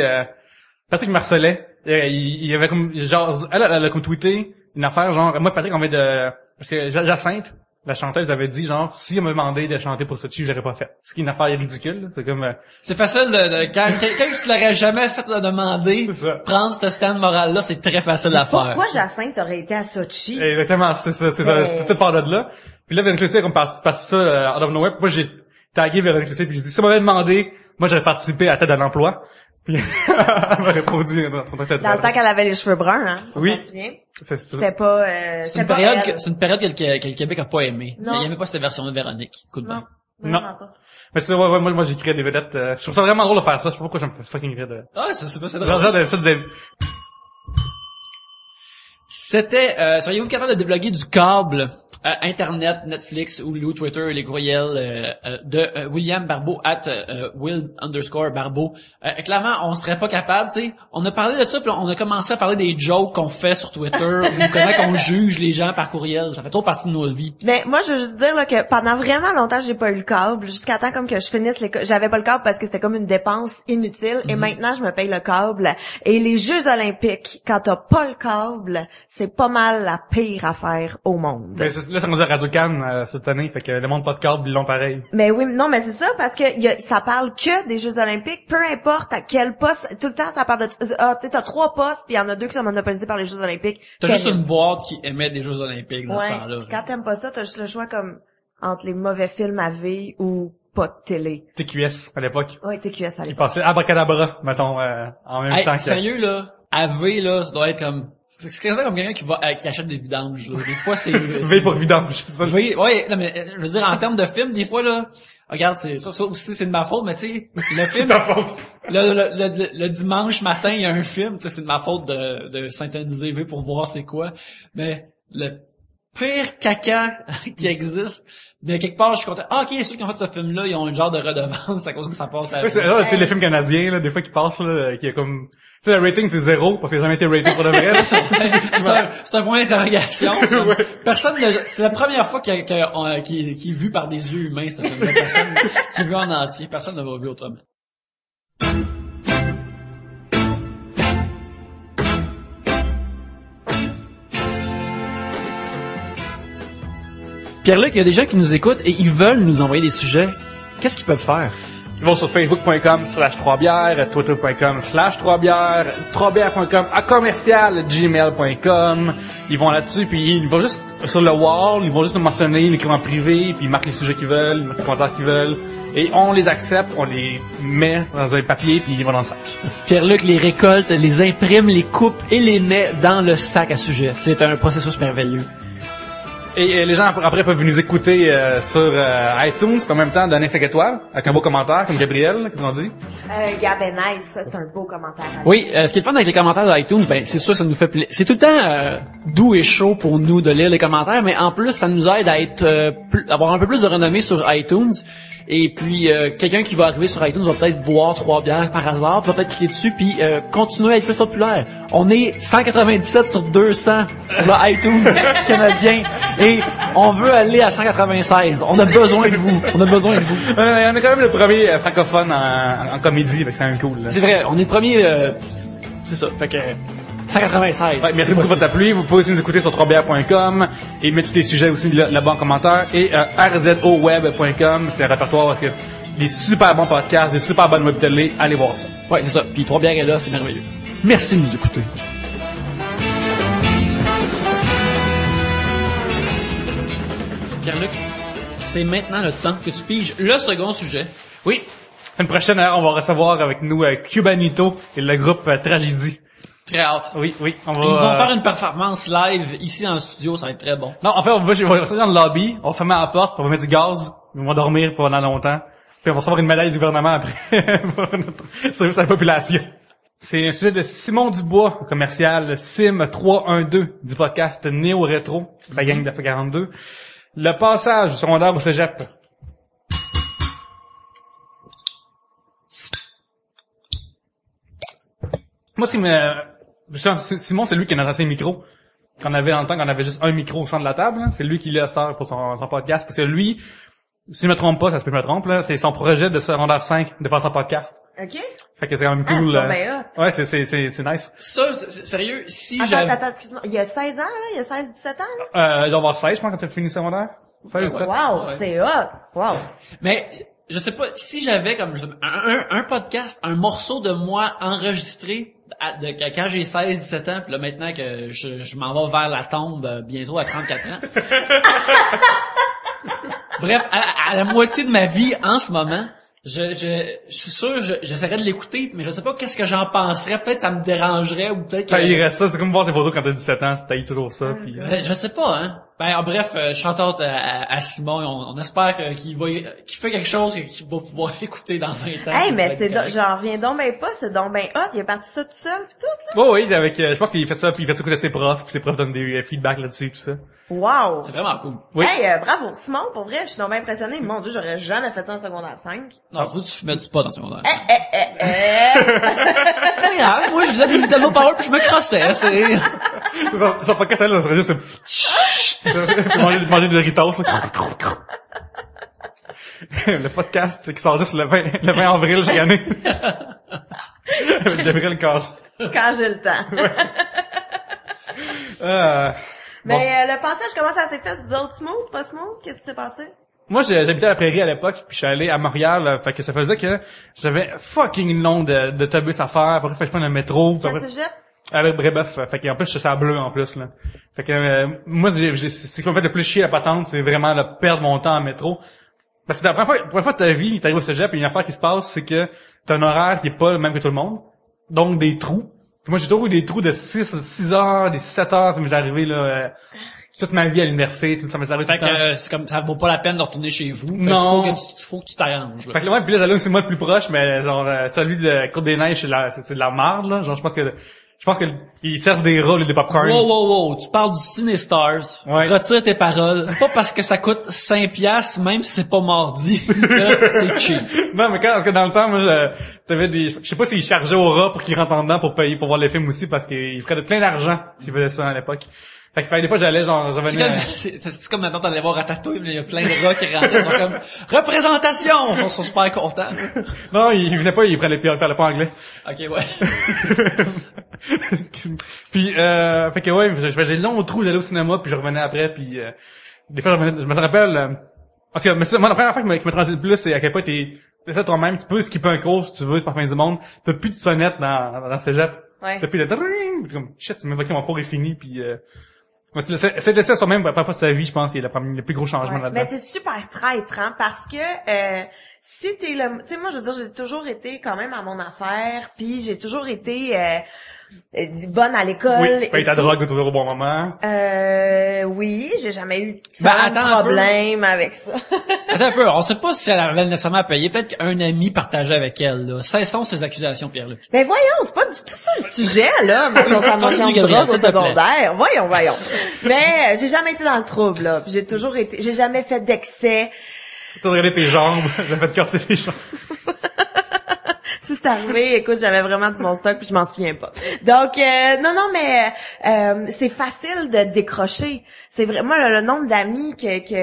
Patrick Marcellet. Il y avait comme genre elle a comme tweeté une affaire genre moi Patrick on vient de parce que Jacinthe la chanteuse avait dit genre si on me demandait de chanter pour Sochi j'aurais pas fait. Ce qui est une affaire ridicule, là. C'est comme c'est facile de quand quelqu'un qui te l'aurait jamais fait de demander prendre ce stand moral là, c'est très facile à faire. Pourquoi Jacinthe aurait été à Sochi? Exactement, c'est ça toute part de là. Puis là Véronique Cloutier a comme parti ça out of nowhere. Moi j'ai tagué Véronique Cloutier puis j'ai dit si on m'avait demandé, moi j'aurais participé à la tête de l'emploi. Puis elle m'a répondu dans le temps qu'elle avait les cheveux bruns, hein. Oui. C'était pas c'est une période que le Québec a pas aimé. Non. Il aimait pas cette version de Véronique. Coup de bain. Non. Mais c'est moi j'écris des vedettes. Je trouve ça vraiment drôle de faire ça. Je sais pas pourquoi je me fais fucking rire de. Ah, c'est drôle. C'était seriez-vous capable de débloquer du câble Internet, Netflix ou Twitter, les courriels de William Barbeau @Will_Barbeau. Clairement, on serait pas capable, tu sais. On a parlé de ça, puis on a commencé à parler des jokes qu'on fait sur Twitter ou comment qu'on juge les gens par courriel. Ça fait trop partie de nos vies. Mais moi, je veux juste dire là, que pendant vraiment longtemps, j'ai pas eu le câble. Jusqu'à temps comme que je finisse j'avais pas le câble parce que c'était comme une dépense inutile. Et maintenant, je me paye le câble. Et les Jeux Olympiques, quand t'as pas le câble, c'est pas mal la pire affaire au monde. Mais là, ça nous a Radio-Can cette année, fait que le monde pas de câble, ils l'ont pareil. Mais oui, non, mais c'est ça, parce que ça parle que des Jeux Olympiques, peu importe à quel poste, tout le temps, ça parle de, tu sais, t'as 3 postes, puis il y en a 2 qui sont monopolisés par les Jeux Olympiques. T'as juste une boîte qui émet des Jeux Olympiques dans ce Ouais, temps-là. quand t'aimes pas ça, t'as juste le choix comme entre les mauvais films à vie ou pas de télé. TQS, à l'époque. Ouais, TQS à Il l'époque. passait Abracadabra, mettons, en même temps que... Sérieux, là, AV, là, ça doit être comme... C'est quasiment comme quelqu'un qui achète des vidanges, là. Des fois, c'est... V pour vidange, c'est ça. Oui, ouais, non, mais je veux dire, en termes de film, des fois, là, regarde, ça aussi, c'est de ma faute, mais tu sais, le film... C'est ta faute. Le dimanche matin, il y a un film, tu sais, c'est de ma faute de synthétiser V pour voir c'est quoi, mais le pire caca qui existe, mais quelque part, je suis content. Ah, ok, ceux qui ont fait ce film-là, ils ont un genre de redevance à cause que ça passe à... Oui, c'est le téléfilm canadien, là, des fois, qui passe, là, qui est comme... sais, le rating, c'est 0, parce qu'il n'a jamais été raté pour de vrai. C'est un point d'interrogation. Ouais. Personne c'est la première fois qui est vu par des yeux humains, cette film-là. Personne qui vu en entier. Personne ne l'a vu autrement. Pierre-Luc, il y a des gens qui nous écoutent et ils veulent nous envoyer des sujets. Qu'est-ce qu'ils peuvent faire? Ils vont sur facebook.com/3bières, twitter.com/3bières, 3bières.com, @gmail.com. Ils vont là-dessus, puis ils vont juste sur le wall, ils vont juste nous mentionner, ils écrivent en privé, puis ils marquent les sujets qu'ils veulent, ils marquent les commentaires qu'ils veulent. Et on les accepte, on les met dans un papier, puis ils vont dans le sac. Pierre-Luc les récolte, les imprime, les coupe et les met dans le sac à sujets. C'est un processus merveilleux. Et les gens après peuvent nous écouter sur iTunes, puis en même temps donner 5 étoiles, avec un beau commentaire, comme Gabriel, qu'ils ont dit. Gab est nice, ça c'est un beau commentaire. Oui, ce qui est le fun avec les commentaires d'iTunes, ben c'est sûr que ça nous fait plaisir. C'est tout le temps doux et chaud pour nous de lire les commentaires, mais en plus ça nous aide à être avoir un peu plus de renommée sur iTunes. Et puis quelqu'un qui va arriver sur iTunes va peut-être voir 3 bières par hasard, va peut-être cliquer dessus puis continuer à être plus populaire. On est 197 sur 200 sur le iTunes canadien et on veut aller à 196. On a besoin de vous. On a besoin de vous. On est quand même le premier francophone en comédie, fait que c'est un cool. Là. C'est vrai, on est le premier. C'est ça. Fait que 196. Ouais, merci beaucoup de votre appui. Vous pouvez aussi nous écouter sur 3bières.com et mettre tous les sujets aussi là-bas en commentaire. Et rzoweb.com, c'est un répertoire parce que des super bons podcasts, des super bonnes web télé. Allez voir ça. Ouais, c'est ça. Puis 3 bières est là, c'est merveilleux. Merci de nous écouter. Pierre-Luc, c'est maintenant le temps que tu piges le second sujet. Oui. Une prochaine heure, on va recevoir avec nous Cubanito et le groupe Tragédie. Très hâte. Oui, on va... Ils vont faire une performance live ici dans le studio, ça va être très bon. Non, en fait, je vais rentrer dans le lobby, on va fermer la porte, on va mettre du gaz, on va dormir pendant longtemps, puis on va recevoir une médaille du gouvernement après pour notre service à la population. C'est un sujet de Simon Dubois, commercial Sim 312 du podcast Néo Rétro, la gang de F42. Le passage du secondaire au cégep. Moi, Simon, c'est lui qui a notre ancien micro. Qu'on avait dans le temps, qu'on avait juste un micro au centre de la table. Hein. C'est lui qui l'a sort pour son podcast. Parce que lui, si je me trompe pas, ça se peut que je me trompe, là, c'est son projet de secondaire 5 de faire son podcast. OK. Fait que c'est quand même cool. C'est ouais, c'est nice. Ça, c'est sérieux, si Attends, excuse-moi. Il y a 16 ans, là? Il y a 16-17 ans, là? Il doit avoir 16, je pense, quand tu as fini le secondaire. 16, 17. Wow, c'est hot. Wow. Mais, je sais pas, si j'avais comme un podcast, un morceau de moi enregistré quand j'ai 16-17 ans, puis là maintenant que je m'en vais vers la tombe bientôt à 34 ans. Bref, à la moitié de ma vie en ce moment, je suis sûr, j'essaierais de l'écouter, mais je sais pas qu'est-ce que j'en penserais. Peut-être ça me dérangerait ou peut-être que... Taillerais ça, c'est comme voir tes photos quand t'as 17 ans, tu tailles toujours ça. Puis, je sais pas, hein. Bref, shout-out à Simon, on espère qu'il fait quelque chose qu'il va pouvoir écouter dans 20 ans. Hey, mais j'en reviens donc ben pas, c'est donc ben hot, il a parti ça tout seul pis tout, là. Oh oui, avec, je pense qu'il fait ça, puis il fait ça écouter ses profs, puis ses profs donnent des feedbacks là-dessus, pis ça. Wow! C'est vraiment cool. Oui. Hey, bravo, Simon, pour vrai, je suis donc bien impressionnée. Mon Dieu, j'aurais jamais fait ça en secondaire 5. Non, toi, tu fumais du pot dans ce secondaire. Très grave, moi, je disais des Nintendo Power puis je me crossais, c'est... Ça pas que ça, ça serait juste manger des Doritos, là. Le podcast qui sort juste le 20 avril chaque année. Avec Gabriel Corr. Quand j'ai le temps. Mais le passage, comment ça s'est fait? Vous autres, smooth, pas smooth? Qu'est-ce qui s'est passé? Moi, j'habitais à la Prairie à l'époque, puis je suis allé à Montréal, fait que ça faisait que j'avais fucking long d'autobus à faire, après je prends le métro. Quel cégep? Avec Brébeuf, fait qu'en plus je suis à bleu en plus là. Fait que moi c'est ce qui m'a fait le plus chier la patente, c'est vraiment de perdre mon temps en métro. Parce que la première fois de ta vie, t'arrives au cégep et une affaire qui se passe, c'est que t'as un horaire qui est pas le même que tout le monde. Donc des trous. Puis moi j'ai toujours eu des trous de 6 heures, des 7 heures, ça m'est arrivé là toute ma vie à l'université, tout ça m'est arrivé tout le temps. Fait que c'est comme ça vaut pas la peine de retourner chez vous. Non. Faut que tu t'arranges là. Fait que ouais, puis là c'est moi le plus proche, mais genre celui de Côte des Neiges, c'est de la merde là. Genre je pense que Je pense qu'ils servent des rats, des popcorn. Wow, tu parles du CineStars. Ouais. Retire tes paroles. C'est pas parce que ça coûte 5$, même si c'est pas mardi, que c'est cheap. Non, mais parce que dans le temps, moi, t'avais je sais pas s'ils chargeaient aux rats pour qu'ils rentrent en dedans pour payer, pour voir les films aussi, parce qu'ils feraient plein d'argent s'ils faisaient ça à l'époque. Fait que des fois, j'allais, genre, je venais... C'est comme maintenant, t'allais voir Ratatouille, mais il y a plein de rats qui rentraient, ils sont comme, représentation! Ils sont super contents. Non, ils venaient pas, ils parlaient pas anglais. Ok, ouais. Puis, fait que ouais, j'ai des longs trous, j'allais au cinéma, puis je revenais après, puis des fois, je me rappelle, parce que, moi, la première fois qui me transite le plus, c'est à quel point t'es ça toi-même, tu peux skipper un cours si tu veux, c'est pas fin du monde, t'as plus de sonnette dans cégep. Ouais. T'as plus de dring, comme, shit, c'est même pas que mon cours est fini, puis c'est de laisser à soi-même, la première fois de sa vie, je pense, il y a le plus gros changement Ouais. là-dedans. Mais c'est super traître, hein, parce que si t'es le, tu sais, moi je veux dire, j'ai toujours été quand même à mon affaire, puis j'ai toujours été bonne à l'école. Oui, tu payes ta drogue toujours au bon moment. Oui, j'ai jamais eu attends de problème avec ça. Attends un peu, on sait pas si elle avait nécessairement à payer. Peut-être qu'un ami partageait avec elle, là. Cessons ces accusations, Pierre-Luc. Mais voyons, c'est pas du tout ça le sujet, là, ma consommation de Gabriel, drogue au s'il te plaît. secondaire. Voyons. Mais j'ai jamais été dans le trouble, là. Puis j'ai jamais fait d'excès. T'as regardé tes jambes, j'ai fait casser tes jambes. Si c'est arrivé, écoute, j'avais vraiment du bon stock puis je m'en souviens pas. Donc non mais c'est facile de décrocher. C'est vraiment le nombre d'amis que tu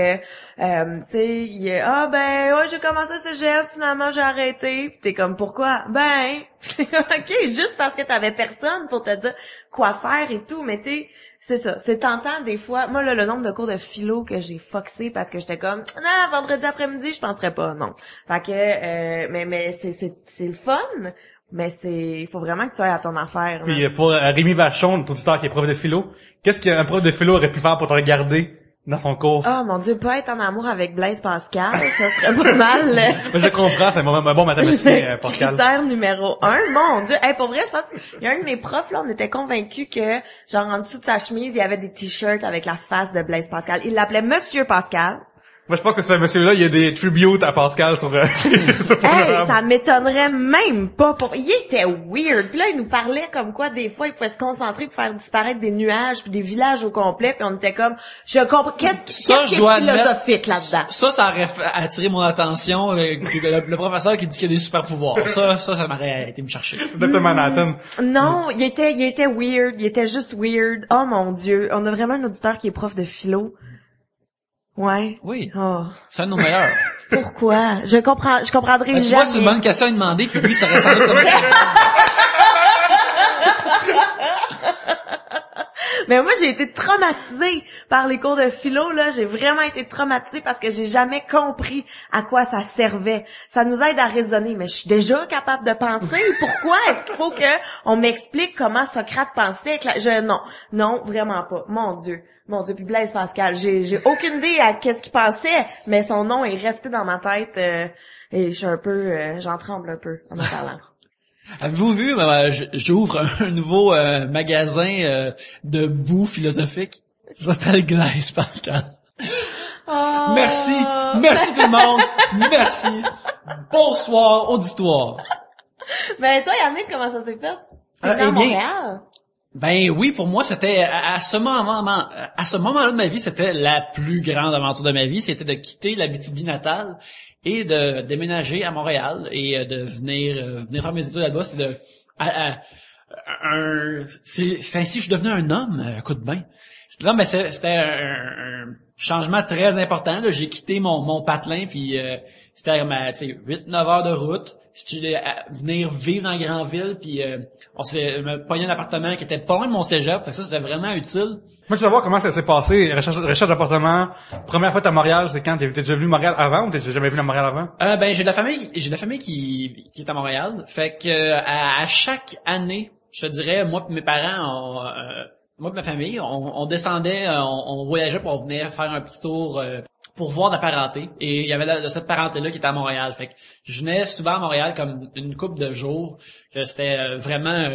sais, ouais, j'ai commencé ce cégep, finalement j'ai arrêté. Puis t'es comme pourquoi? Ben OK, juste parce que t'avais personne pour te dire quoi faire et tout, mais tu sais, c'est ça, c'est tentant des fois. Moi là, le nombre de cours de philo que j'ai foxé parce que j'étais comme non, vendredi après-midi, je penserais pas, non. Fait que mais c'est le fun, mais il faut vraiment que tu ailles à ton affaire. Puis pour Rémi Vachon, notre auditeur qui est prof de philo, qu'est-ce qu'un prof de philo aurait pu faire pour te regarder dans son cours? Oh mon Dieu, pas être en amour avec Blaise Pascal, ça serait pas mal. Moi, je comprends, c'est un bon mathématicien, Pascal. Critère numéro 1, mon Dieu. Hey, pour vrai, je pense qu'il y a un de mes profs, là, on était convaincus que, genre, en dessous de sa chemise, il y avait des t-shirts avec la face de Blaise Pascal. Il l'appelait Monsieur Pascal. Moi, je pense que ce monsieur-là, il y a des tributes à Pascal sur Hey, ça m'étonnerait même pas. Il était weird. Puis là, il nous parlait comme quoi, des fois, il pouvait se concentrer pour faire disparaître des nuages puis des villages au complet. Puis on était comme, je comprends. Qu'est-ce qui est philosophique là-dedans? Ça aurait attiré mon attention. Le professeur qui dit qu'il y a des super pouvoirs. Ça m'aurait été me chercher. Dr. Manhattan. Non, il était weird. Il était juste weird. Oh mon Dieu. On a vraiment un auditeur qui est prof de philo. Ouais. Oui. Oh. C'est un de nos meilleurs. Pourquoi? Je comprendrai Tu jamais. vois, c'est une bonne question à lui demander, puis lui, ça serait sans doute comme ça. Mais moi, j'ai été traumatisée par les cours de philo, là. J'ai vraiment été traumatisée parce que j'ai jamais compris à quoi ça servait. Ça nous aide à raisonner, mais je suis déjà capable de penser. Pourquoi est-ce qu'il faut que on m'explique comment Socrate pensait? Non, vraiment pas. Mon Dieu, puis Blaise Pascal, j'ai aucune idée à qu'est-ce qu'il pensait, mais son nom est resté dans ma tête et je suis un peu, j'en tremble un peu en parlant. Avez-vous vu, j'ouvre un nouveau magasin de boue philosophique. Ça s'appelle Blaise Pascal. Oh. Merci tout le monde, merci. Bonsoir, auditoire. Ben toi, Yannick, comment ça s'est fait? C'était à Montréal? Ben oui, pour moi, c'était à ce moment-là de ma vie, c'était la plus grande aventure de ma vie, c'était de quitter l'Abitibi natale et de déménager à Montréal et de venir faire mes études là-bas. C'est ainsi que je suis devenu un homme, coup de bain. C'était un changement très important. Là. J'ai quitté mon patelin, puis c'était 8-9 heures de route. Venir vivre dans la grande ville, puis on s'est pogné un appartement qui était pas loin de mon cégep, fait que ça c'était vraiment utile. Moi, je veux voir comment ça s'est passé, recherche d'appartement. Première fois à Montréal, c'est quand? T'es déjà venu à Montréal avant ou t'es jamais venu à Montréal avant? Ben j'ai de la famille qui est à Montréal, fait que à chaque année, je te dirais, moi et mes parents, moi et ma famille, on descendait, on voyageait pour venir faire un petit tour pour voir de la parenté. Et il y avait de cette parenté-là qui était à Montréal. Fait que je venais souvent à Montréal comme une couple de jours, que c'était vraiment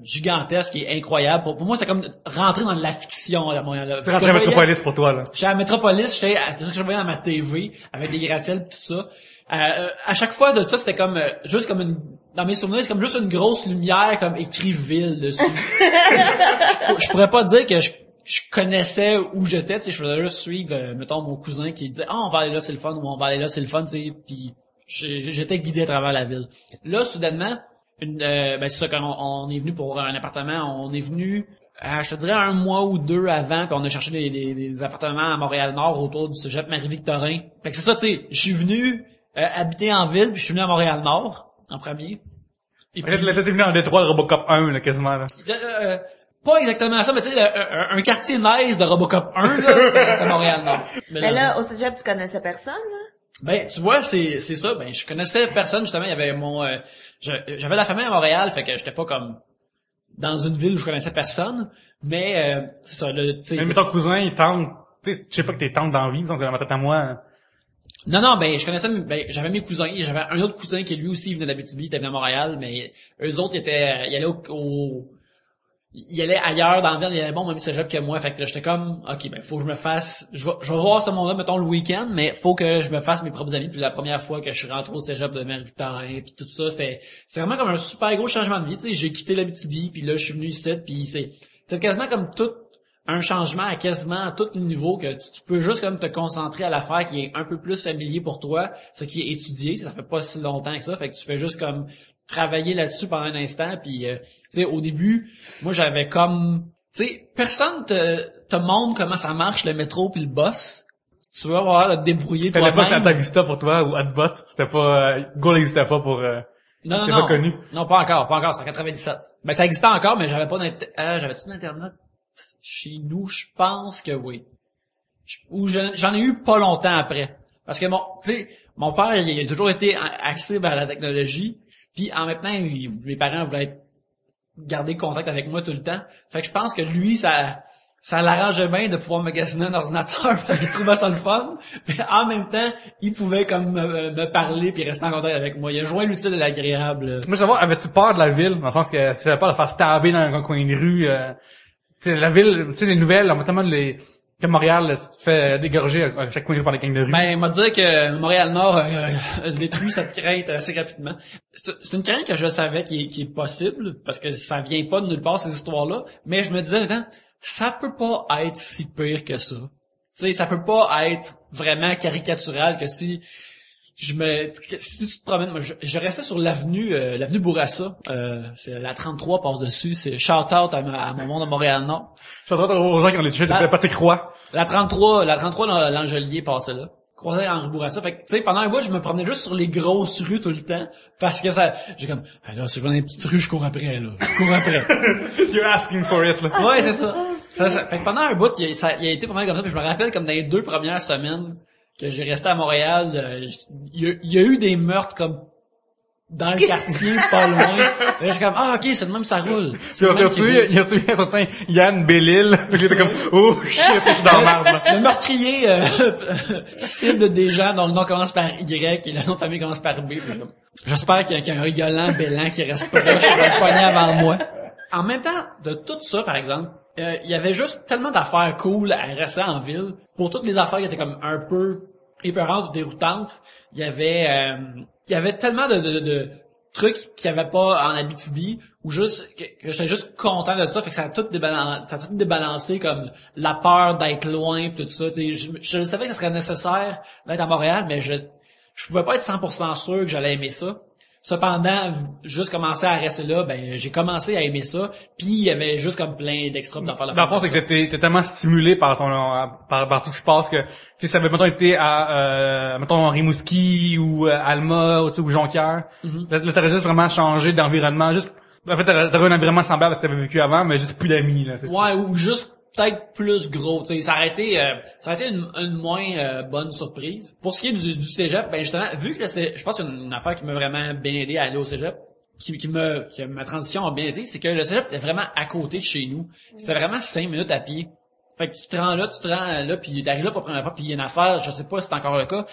gigantesque et incroyable. Pour moi, c'est comme rentrer dans de la fiction à Montréal. C'est rentrer à Métropolis pour toi, là. J'étais à Métropolis, j'étais ce que je voyais dans ma TV, avec des gratte-ciels et tout ça. À chaque fois de ça, c'était comme juste comme dans mes souvenirs, c'est comme juste une grosse lumière comme écrit ville dessus. je pourrais pas dire que je connaissais où j'étais, tu sais, je faisais juste suivre mettons mon cousin qui disait on va aller là c'est le fun ou on va aller là c'est le fun, tu sais, puis j'étais guidé à travers la ville. Là soudainement c'est ça, quand on est venu pour un appartement, on est venu je te dirais 1 mois ou 2 avant, puis on a cherché des appartements à Montréal-Nord autour du cégep Marie-Victorin. Fait que c'est ça, tu sais, je suis venu habiter en ville, puis je suis venu à Montréal-Nord en premier. Et puis, Là, t'es venu en Détroit de Robocop 1, là, quasiment, là. Pas exactement ça, mais tu sais, un quartier nice de Robocop 1, là, c'était Montréal-Nord. Mais là, au cégep, tu connaissais personne, là? Ben, tu vois, c'est ça. Ben, je connaissais personne, justement. Il y avait j'avais la famille à Montréal, fait que j'étais pas comme dans une ville où je connaissais personne. Mais, c'est ça, tu sais. Mais ton cousin, il tente, tu sais, je sais pas que t'es tante dans la vie, mais dans ma tête à moi. Non, ben, je connaissais, j'avais mes cousins. J'avais un autre cousin qui, lui aussi, venait d'Abitibi, il était venu à Montréal, mais eux autres, ils allaient il allait ailleurs dans la ville, il allait même cégep que moi, fait que là, j'étais comme, ok, ben, faut que je me fasse, je vais voir ce monde-là, mettons, le week-end, mais faut que je me fasse mes propres amis. Puis la première fois que je suis rentré au cégep de Marie-Victorin, puis tout ça, c'est vraiment comme un super gros changement de vie, tu sais, j'ai quitté l'Abitibi, puis là, je suis venu ici, puis c'est quasiment comme tout un changement à quasiment tous les niveaux, que tu peux juste comme te concentrer à l'affaire qui est un peu plus familier pour toi, ce qui est étudié, ça fait pas si longtemps que ça, fait que tu fais juste comme travailler là-dessus pendant un instant, puis tu sais, au début, moi j'avais comme, tu sais, personne te montre comment ça marche le métro puis le bus. Tu vas avoir te débrouiller toi-même. T'avais pas Alta Vista pour toi ou Adbot, c'était pas Google n'existait pas pour non, pas connu. Non, pas encore, c'est en 97. Ben ça existait encore, mais j'avais pas j'avais-tu d'internet chez nous, je pense que oui. J'en ai eu pas longtemps après, parce que tu sais, mon père il a toujours été axé vers la technologie. Puis en même temps, mes parents voulaient garder contact avec moi tout le temps. Fait que je pense que lui, ça l'arrangeait bien de pouvoir magasiner un ordinateur parce qu'il trouvait ça le fun. Puis en même temps, il pouvait comme me parler puis rester en contact avec moi. Il a joint l'utile et l'agréable. Moi, savoir, avais-tu peur de la ville? Dans le sens que si t'avais peur de faire stabber dans un coin de rue, tu sais, la ville, tu sais, les nouvelles, notamment que Montréal, là, tu te fais dégorger à chaque coin de rue par les gangs de rue. Ben, m'a dit que Montréal-Nord a détruit cette crainte assez rapidement. C'est une crainte que je savais qui est possible, parce que ça vient pas de nulle part, ces histoires-là, mais je me disais, attends, ça peut pas être si pire que ça. Tu sais, ça peut pas être vraiment caricatural que si tu te promènes, moi, je restais sur l'avenue Bourassa, c'est la 33 passe dessus, c'est shout-out à mon monde de Montréal-Nord. Shout-out aux gens qui ont les touchés de Patrick-Roy. La 33 l'Angelier passait là. Croisais Henri Bourassa. Fait que, tu sais, pendant un bout, je me promenais juste sur les grosses rues tout le temps, parce que j'ai comme, là, si je vois dans les petites rues, je cours après, là. Je cours après. You're asking for it, là. Ouais, c'est ça. Fait que pendant un bout, il a été pas mal comme ça, puis je me rappelle comme dans les 2 premières semaines que j'ai resté à Montréal, il y a eu des meurtres comme dans le quartier, pas loin. Là, je suis comme, ok, c'est le même, ça roule. Il a tué un certain Yann Bellil. Il était comme, oh shit, je suis dans la merde, là. Le meurtrier cible des gens dont le nom commence par Y et le nom de famille commence par B. J'espère qu'il y a un rigolant Bellan qui reste proche de le poignet avant moi. En même temps, de tout ça, par exemple, il y avait juste tellement d'affaires cool à rester en ville. Pour toutes les affaires qui étaient comme un peu épeurantes ou déroutantes, il y avait tellement de trucs qu'il y avait pas en Abitibi, ou juste que j'étais juste content de ça, fait que ça a tout débalancé comme la peur d'être loin pis tout ça. Je savais que ce serait nécessaire d'être à Montréal, mais je pouvais pas être 100% sûr que j'allais aimer ça. Cependant, juste commencer à rester là, ben j'ai commencé à aimer ça, puis il y avait juste comme plein d'extra d'en faire la. Dans le fond, c'est que t'es tellement stimulé par par tout ce qui se passe que, tu sais, ça avait, mettons, été à, mettons, Rimouski ou Alma, ou Jonquière. Là, t'aurais juste vraiment changé d'environnement, juste, en fait, t'aurais un environnement semblable à ce que t'avais vécu avant, mais juste plus d'amis, là, c'est ça. Ouais, ou juste peut-être plus gros, tu sais, ça aurait été une moins bonne surprise. Pour ce qui est du cégep, ben justement, vu que je pense qu'il y a une affaire qui m'a vraiment bien aidé à aller au cégep, que ma transition a bien été, c'est que le cégep était vraiment à côté de chez nous. C'était vraiment 5 minutes à pied. Fait que tu te rends là, puis t'arrives là pour la première fois, puis il y a une affaire, je sais pas si c'est encore le cas,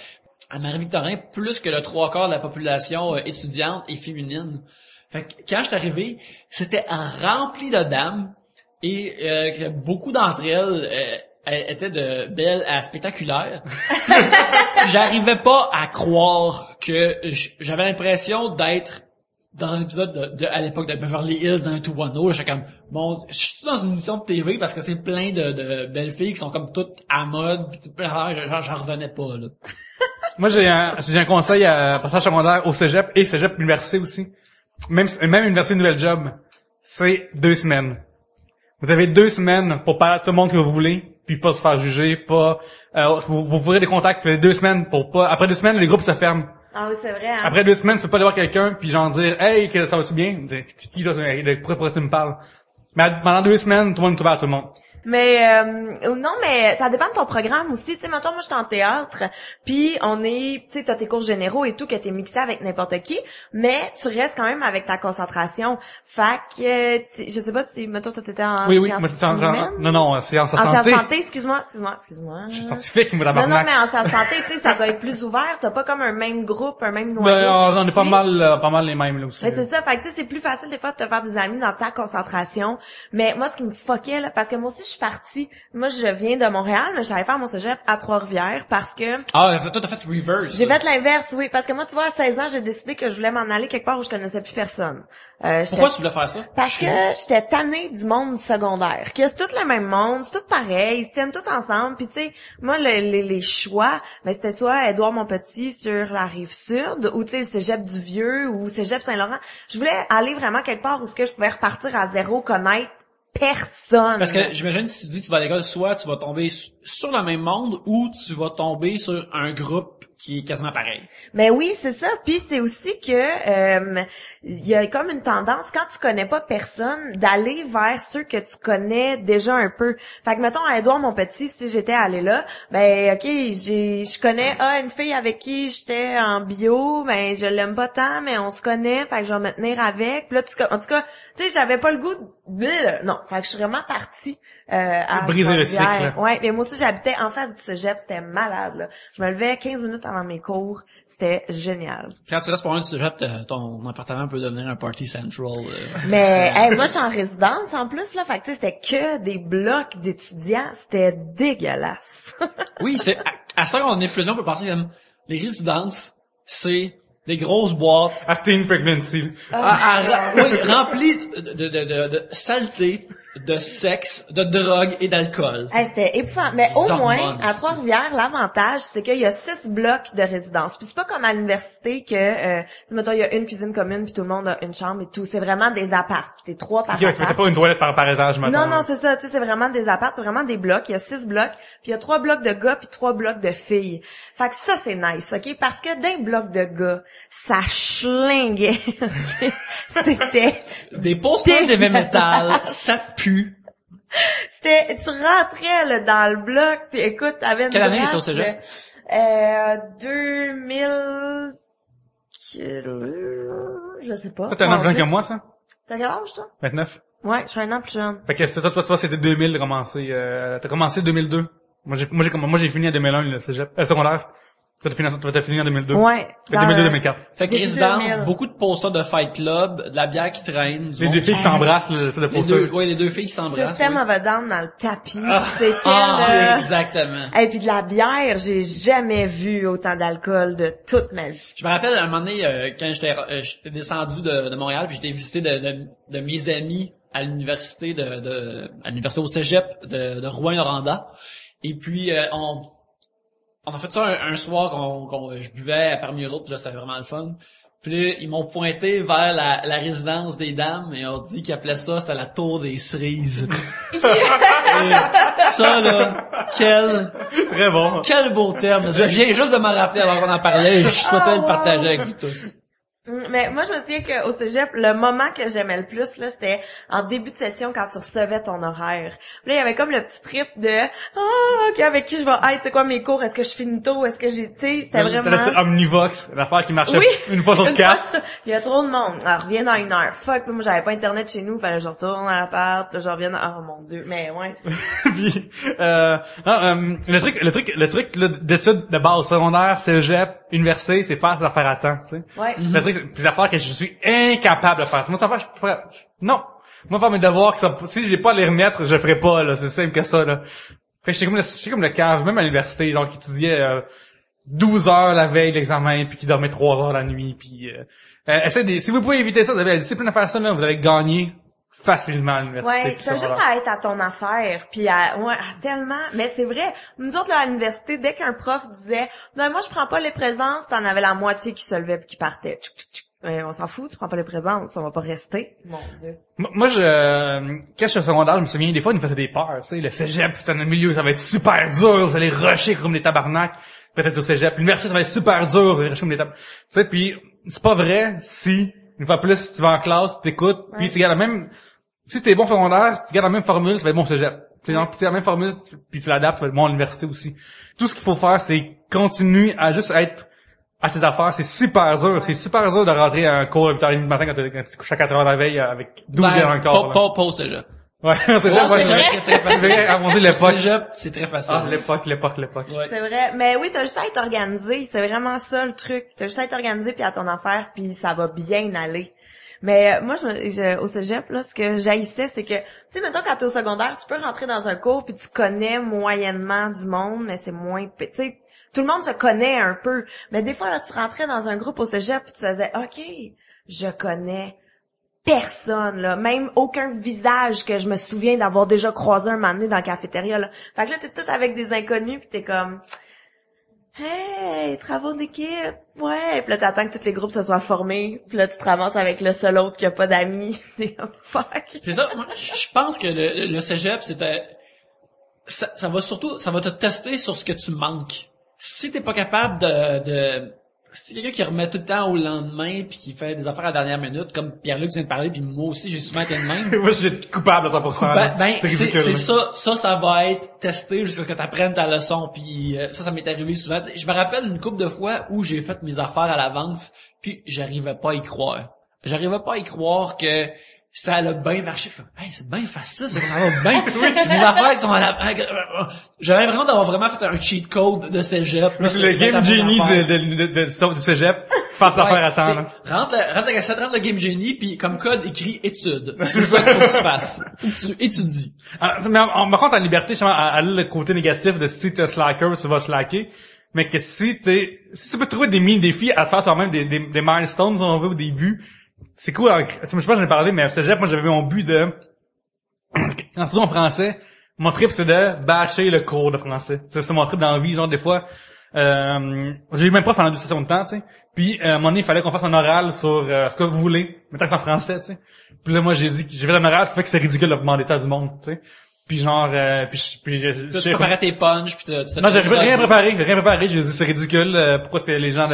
à Marie-Victorin, plus que le 3/4 de la population étudiante et féminine. Fait que quand je suis arrivé, c'était rempli de dames. Et beaucoup d'entre elles elle était de belle à spectaculaire. J'arrivais pas à croire que j'avais l'impression d'être dans un épisode à l'époque de Beverly Hills dans un 210, j'étais comme, bon, je suis dans une émission de TV parce que c'est plein de belles filles qui sont comme toutes à mode, pis tout, j'en revenais pas, là. Moi, j'ai un conseil à passage secondaire au cégep et cégep université aussi. Même université nouvelle job. C'est 2 semaines. Vous avez 2 semaines pour parler à tout le monde que vous voulez, puis pas se faire juger, pas, vous ferez des contacts, vous avez 2 semaines pour pas, après 2 semaines, les groupes se ferment. Ah oui, c'est vrai, hein. Après 2 semaines, tu peux pas aller voir quelqu'un puis genre dire, hey, que ça va-tu bien? C'est qui là? Pourquoi tu me parles? Mais pendant 2 semaines, tout le monde est ouvert à tout le monde. Mais non, mais ça dépend de ton programme aussi. Tu sais, mettons, moi, j'étais en théâtre, puis on est, tu sais, t'as tes cours généraux et tout, que t'es mixé avec n'importe qui, mais tu restes quand même avec ta concentration. Fait que, je sais pas si, mettons, toi, t'étais en Oui, sciences moi, c'est en humaines. non, c'est en En sciences santé. santé, excuse-moi. Je suis scientifique, moi, Non, d'abord. mais en sciences santé, tu sais, ça doit être plus ouvert. T'as pas comme un même groupe, un même noyau. Ben, on est tu sais. pas mal les mêmes, là, aussi. Mais c'est ça, fait que tu sais, c'est plus facile des fois de te faire des amis dans ta concentration. Mais moi, ce qui me fuckait, là, parce que moi aussi, je suis partie. Moi, je viens de Montréal, mais j'allais faire mon cégep à Trois-Rivières parce que... Ah, toi, t'as fait reverse. J'ai fait l'inverse, oui. Parce que moi, tu vois, à 16 ans, j'ai décidé que je voulais m'en aller quelque part où je connaissais plus personne. Pourquoi tu voulais faire ça? Parce que j'étais tannée du monde secondaire. Que c'est tout le même monde, c'est tout pareil, ils se tiennent tous ensemble. Puis tu sais, moi, les choix, ben c'était soit Édouard-Montpetit sur la Rive-Sud, ou tu sais, le cégep du Vieux, ou cégep Saint-Laurent. Je voulais aller vraiment quelque part où je pouvais repartir à zéro, connaître personne. Parce que j'imagine si tu dis que tu vas à l'école, soit tu vas tomber sur le même monde ou tu vas tomber sur un groupe qui est quasiment pareil. Mais oui, c'est ça. Puis c'est aussi que il y a comme une tendance, quand tu connais pas personne, d'aller vers ceux que tu connais déjà un peu. Fait que mettons à Édouard-Montpetit, si j'étais allée là, ben ok, je connais une fille avec qui j'étais en bio, ben je l'aime pas tant, mais on se connaît, fait que je vais me tenir avec. Puis là, en tout cas, tu sais, j'avais pas le goût de... Non, fait que je suis vraiment partie à briser le cycle. Ouais, mais moi aussi j'habitais en face du cégep, c'était malade là. Je me levais 15 minutes avant mes cours, c'était génial. Quand tu restes pour un du cégep, ton appartement peut devenir un party central. Mais moi j'étais en résidence en plus là, fait que tu sais c'était que des blocs d'étudiants, c'était dégueulasse. Oui, c'est à ça qu'on est plusieurs, on peut penser comme les résidences, c'est des grosses boîtes À teen pregnancy. oui, remplies de saleté, de sexe, de drogue et d'alcool. C'était épouvantable. Mais au hormones, moins, à c'est- Trois-Rivières, l'avantage, c'est qu'il y a 6 blocs de résidence. Puis c'est pas comme à l'université que, mettons, il y a une cuisine commune puis tout le monde a une chambre et tout. C'est vraiment des apparts. T'es 3 par Ok, t'as appart. pas une toilette par étage, maintenant. Non, c'est ça, tu sais, c'est vraiment des apparts, c'est vraiment des blocs, il y a 6 blocs, puis il y a 3 blocs de gars puis 3 blocs de filles. Fait que ça, c'est nice, ok? Parce que d'un bloc de gars, ça schlinguait. ok? C'était... Des posters de heavy metal, ça pue. tu rentrais, là, dans le bloc, puis écoute, t'avais une Quelle année drape, t'étais au cégep? 2000... Je sais pas. T'as un an Mon plus jeune Dieu. que moi, ça? T'as quel âge, toi? 29. Ouais, je suis un an plus jeune. Fait que c'est toi, c'était 2000 de commencer. T'as commencé 2002. Moi, j'ai fini en 2001, le cégep, secondaire. Toi, t'as fini en 2002. Ouais. Fait 2002-2004. Fait que Début résidence, 2000. beaucoup de posters de Fight Club, de la bière qui traîne, du Les monde deux filles qui s'embrassent, là, c'est de les pour deux, ça. ouais, les deux filles qui s'embrassent. System oui. of a Down dans le tapis. C'était Ah, là. exactement. Et puis de la bière, j'ai jamais vu autant d'alcool de toute ma vie. Je me rappelle à un moment donné, quand j'étais descendu de Montréal, puis j'étais visité de mes amis à l'université à l'université au cégep de Rouyn-Noranda. Et puis on a fait ça un soir je buvais parmi eux autres, puis là c'était vraiment le fun. Puis là, ils m'ont pointé vers la résidence des dames et on dit qu'ils appelaient ça, c'était la tour des cerises. Et ça là, Très bon. quel beau terme. Je viens juste de m'en rappeler alors qu'on en parlait et je souhaitais le partager avec vous tous. Mais moi, je me souviens qu'au cégep, le moment que j'aimais le plus, là, c'était en début de session quand tu recevais ton horaire. Puis là, il y avait comme le petit trip de ok, avec qui je vais être, c'est quoi mes cours, est-ce que je finis tôt, est-ce que j'ai, tu sais, c'était T'as vraiment... laissé Omnivox, l'affaire qui marchait Oui, une fois sur une 4. fois, il y a trop de monde. Alors, reviens dans 1 heure. Fuck, moi, j'avais pas internet chez nous, fallait que je retourne à l'appart, là, je reviens dans... Oh mon Dieu, mais ouais. Puis, le truc là, d'études de base, secondaire, cégep, université, c'est faire ses affaires à temps, tu sais. Ouais. Le truc, c'est des affaires que je suis incapable de faire. Moi, ça va, non. Moi, faire mes devoirs, si j'ai pas à les remettre, je le ferai pas, là. C'est simple que ça, là. Fait que j'étais comme le cave, même à l'université, genre, qui étudiait 12 heures la veille de l'examen, puis qui dormait 3 heures la nuit, puis si vous pouvez éviter ça, vous avez la discipline à faire ça, là, vous allez gagner facilement à l'université. Ouais, t'as juste à être à ton affaire, puis à tellement, mais c'est vrai, nous autres là à l'université, dès qu'un prof disait non moi je prends pas les présences, t'en avais la moitié qui se levait puis qui partait. On s'en fout, tu prends pas les présences, on va pas rester. Mon Dieu. Moi, quand j'étais au secondaire, je me souviens, des fois, ils nous faisaient des peurs, tu sais, le cégep, c'est un milieu, ça va être super dur, vous allez rusher comme des tabarnak, peut-être au cégep. L'université, ça va être super dur, vous allez rusher comme des tabarnak. Tu sais, puis c'est pas vrai si, une fois plus, tu vas en classe, t'écoutes, puis tu gardes la même, si t'es bon au secondaire, tu gardes la même formule, ça va être bon au cégep. Tu sais, la même formule, puis tu l'adaptes, ça va être bon à l'université aussi. Tout ce qu'il faut faire, c'est continuer à juste être à tes affaires, c'est super dur. C'est super dur de rentrer à un cours à 8h30 du matin quand tu te couches à 4h la veille avec 12 bières dans le corps. Pas au cégep. Ouais, c'est C'est très facile. C'est à mon Dieu, l'époque. Cégep, c'est très facile. Ah, l'époque. Ouais. C'est vrai, mais oui, t'as juste à être organisé, c'est vraiment ça le truc. T'as juste à être organisé puis à ton affaire puis ça va bien aller. Mais moi, au cégep, là, ce que j'haïssais, c'est que, tu sais, mettons, quand t'es au secondaire, tu peux rentrer dans un cours puis tu connais moyennement du monde, mais c'est moins, tu sais, tout le monde se connaît un peu. Mais des fois, là, tu rentrais dans un groupe au cégep puis tu faisais, OK, je connais personne, là, même aucun visage que je me souviens d'avoir déjà croisé un moment donné dans la cafétéria, là. Fait que là, t'es tout avec des inconnus pis t'es comme, hey, travaux d'équipe, ouais. Puis là, t'attends que tous les groupes se soient formés. Puis là, tu te ramasses avec le seul autre qui a pas d'amis. T'es comme, fuck. C'est ça, moi, je pense que le cégep, ça va te tester sur ce que tu manques. Si t'es pas capable si quelqu'un qui remet tout le temps au lendemain puis qui fait des affaires à la dernière minute, comme Pierre-Luc vient de parler, puis moi aussi j'ai souvent été de même. Moi, je suis coupable à 100%. C'est ça va être testé jusqu'à ce que t'apprennes ta leçon, puis ça m'est arrivé souvent. T'sais, je me rappelle une couple de fois où j'ai fait mes affaires à l'avance, puis j'arrivais pas à y croire. J'arrivais pas à y croire que ça a bien marché. Je fais, hey, c'est bien facile, ça va bien. J'ai mes affaires qui sont à la... J'avais l'impression d'avoir vraiment fait un cheat code de cégep. Là, le Game Genie du cégep, fasse l'affaire à temps, là. Rentre avec cette rentre de Game Genie, puis comme code, écrit études. C'est ça qu'il faut que tu fasses. Faut que tu étudies. Mais par contre, en liberté, justement, à le côté négatif de si t'es slacker, tu vas slacker. Mais que si tu peux trouver des mini-défis à te faire toi-même, des milestones, on veut, au début, c'est cool. Je sais pas, j'en ai parlé, mais au cégep, moi, j'avais mon but de, quand c'est en français, mon trip, c'est de bâcher le cours de français. C'est mon trip dans la vie, genre, des fois, j'ai eu même pas pendant 2 sessions de temps, tu sais. Puis, à un moment donné, il fallait qu'on fasse un oral sur ce que vous voulez, mais tant que c'est en français, tu sais. Puis là, moi, j'ai fait un oral, ça fait que c'est ridicule de demander ça à du monde, tu sais. Puis genre, tu préparais tes punchs, puis non, j'avais rien préparé, j'ai dit c'est ridicule, pourquoi les gens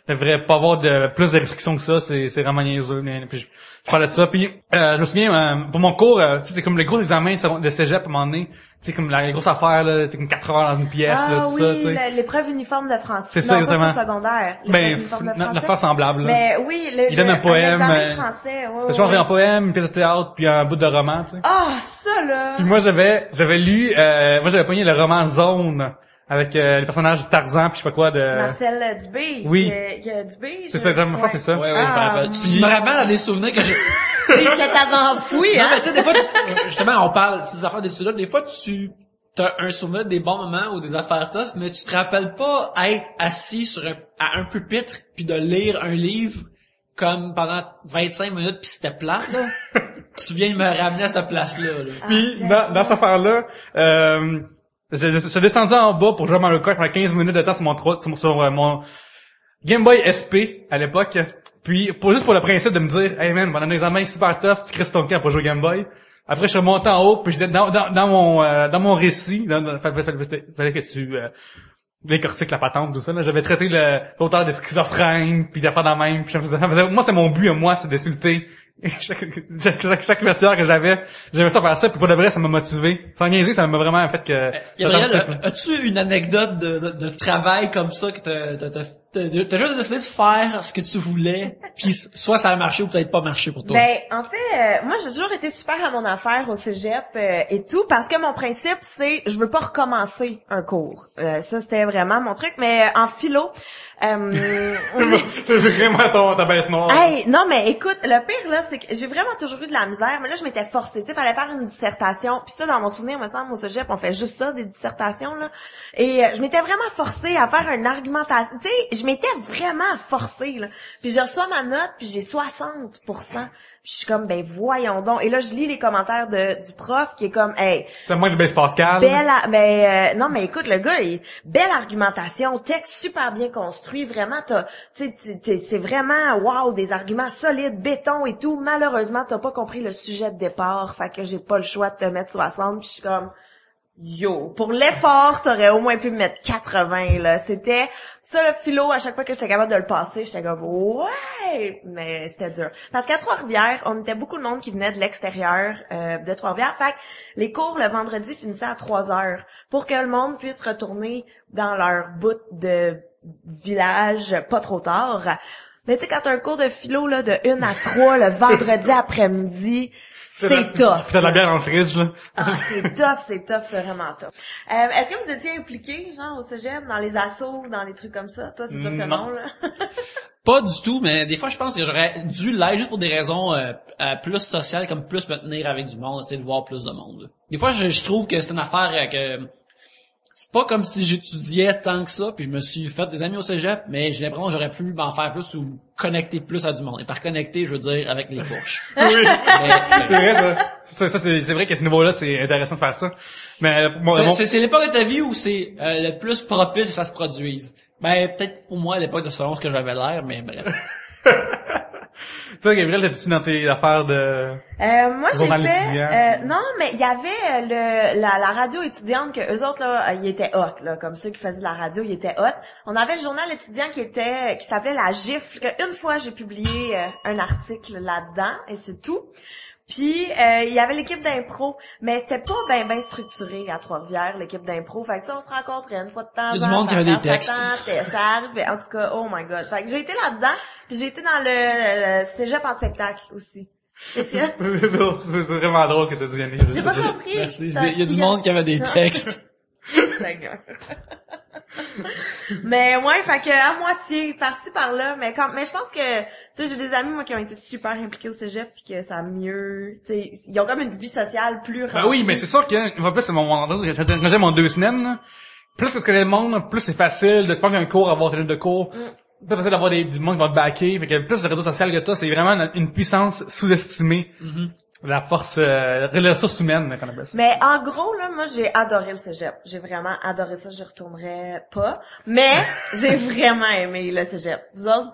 devraient pas avoir plus de restrictions que ça, c'est vraiment niaiseux. Puis je parlais de ça, puis je me souviens, pour mon cours, tu sais, c'était comme les gros examens de cégep à un moment donné, tu sais, comme la grosse affaire, là, t'es comme 4 heures dans une pièce, là, tout ça, tu sais. L'épreuve uniforme de français. C'est ça, exactement. Ça, c'est au secondaire. Une affaire semblable, là. Mais oui, il donne un poème. Français, ouais. Un poème, une pièce de théâtre, puis un bout de roman, tu sais. Ah, ça, là! Puis moi, j'avais lu, j'avais pogné le roman Zone, avec les personnages de Tarzan puis je sais pas quoi de Marcel Dubé. Oui. Dubé. C'est ça, exactement, c'est ça. Ouais, je me rappelle. Je me rappelle dans des souvenirs que j'ai... Tu sais, que t'avais enfoui, Non, hein? mais tu sais, des fois, justement, on parle des affaires d'études, des fois, t'as un souvenir des bons moments ou des affaires tough, mais tu te rappelles pas être assis à un pupitre puis de lire un livre comme pendant 25 minutes puis c'était plat, là. Tu viens de me ramener à cette place-là, là. Puis, dans cette affaire-là, j'ai descendu en bas pour jouer à Mario Kart pendant 15 minutes de temps sur mon Game Boy SP à l'époque. Puis, juste pour le principe de me dire, hey man, pendant un examen super tough, tu crisses ton camp pour jouer au Game Boy. Après, je suis remonté en haut, puis j'étais dans mon récit, fallait que tu décortiques la patente, tout ça, là. J'avais traité l'auteur de schizophrène, puis d'affaires dans même, puis moi, c'est mon but, moi, c'est d'insulter chaque vestiaire que j'aimais ça faire ça, puis pour de vrai, ça m'a motivé. Sans niaiser, ça m'a vraiment fait que... Gabriel, as-tu une anecdote de travail comme ça que t'as T'as juste décidé de faire ce que tu voulais, puis soit ça a marché ou peut-être pas marché pour toi. Ben, en fait, moi, j'ai toujours été super à mon affaire au cégep et tout, parce que mon principe, c'est je veux pas recommencer un cours. Ça, c'était vraiment mon truc. Mais en philo... C'est vraiment ta bête noire. Hey, non, mais écoute, le pire, là, c'est que j'ai vraiment toujours eu de la misère, mais là, je m'étais forcée. Tu sais, fallait faire une dissertation. Puis ça, dans mon souvenir, me semble, au cégep, on fait juste ça, des dissertations, là. Et je m'étais vraiment forcée à faire une argumentation. Tu sais, je m'étais vraiment forcée, là. Puis je reçois ma note, puis j'ai 60%. Puis je suis comme, ben voyons donc. Et là, je lis les commentaires du prof qui est comme, hey. C'est moi de Blaise Pascal. Non, mais écoute, le gars, belle argumentation, texte super bien construit, vraiment, c'est vraiment, wow, des arguments solides, béton et tout. Malheureusement, t'as pas compris le sujet de départ, fait que j'ai pas le choix de te mettre 60, puis je suis comme, yo, pour l'effort, t'aurais au moins pu me mettre 80, là. C'était ça, le philo, à chaque fois que j'étais capable de le passer, j'étais comme, ouais! Mais c'était dur. Parce qu'à Trois-Rivières, on était beaucoup de monde qui venait de l'extérieur de Trois-Rivières. Fait que les cours, le vendredi, finissaient à 3h pour que le monde puisse retourner dans leur bout de village pas trop tard. Mais tu sais, quand t'as un cours de philo, là, de 1 à 3, le vendredi après-midi, c'est tough. T'as de la bière dans le fridge, là. Ah, c'est tough, c'est vraiment tough. Est-ce que vous étiez impliqué, genre, au cégep, dans les assos, dans les trucs comme ça? Toi, c'est sûr que non, là. Pas du tout, mais des fois, je pense que j'aurais dû l'être juste pour des raisons plus sociales, comme plus me tenir avec du monde, essayer de voir plus de monde. Des fois, je trouve que c'est une affaire que... C'est pas comme si j'étudiais tant que ça, puis je me suis fait des amis au cégep, mais j'ai l'impression que j'aurais pu m'en faire plus ou connecter plus à du monde. Et par connecter, je veux dire avec les fourches. Oui. C'est vrai, ça. C'est vrai qu'à ce niveau-là, c'est intéressant de faire ça. Mais c'est l'époque de ta vie où c'est le plus propice que ça se produise. Ben, peut-être pour moi, à l'époque de selon ce que j'avais l'air, mais bref. Toi, Gabriel, t'es-tu dans tes affaires de moi, j'ai journal fait... étudiant? non, mais il y avait la radio étudiante que eux autres, là, ils étaient hot, là, comme ceux qui faisaient de la radio, ils étaient hot. On avait le journal étudiant qui s'appelait La Gifle, que une fois, j'ai publié un article là-dedans, et c'est tout. Puis il y avait l'équipe d'impro, mais c'était pas ben structuré à Trois-Rivières, l'équipe d'impro. Fait que on se rencontrait une fois de temps en temps. Il y a du monde qui avait des textes. Ça arrive, en tout cas, oh my god. Fait que j'ai été là-dedans, puis j'ai été dans le cégep en spectacle aussi. C'est vraiment drôle que t'as dit, Yannick. J'ai pas compris. Merci. Il y a du monde qui avait des textes. Mais ouais, fait que à moitié par-ci par-là, mais je pense que tu sais, j'ai des amis moi qui ont été super impliqués au cégep puis que ça a mieux, tu sais, ils ont comme une vie sociale plus Ben oui, mais c'est sûr que va plus c'est quand j'ai mon 2 semaines, là, plus que je connais le monde, plus c'est facile de se prendre un cours, avoir une de cours. Plus facile d'avoir du monde qui va te backer, fait que plus de réseau social que toi, c'est vraiment une puissance sous-estimée. La force, les ressources humaines, qu'on appelle ça. Mais en gros, là, moi, j'ai adoré le cégep. J'ai vraiment adoré ça. Je retournerai pas. Mais j'ai vraiment aimé le cégep. Vous autres?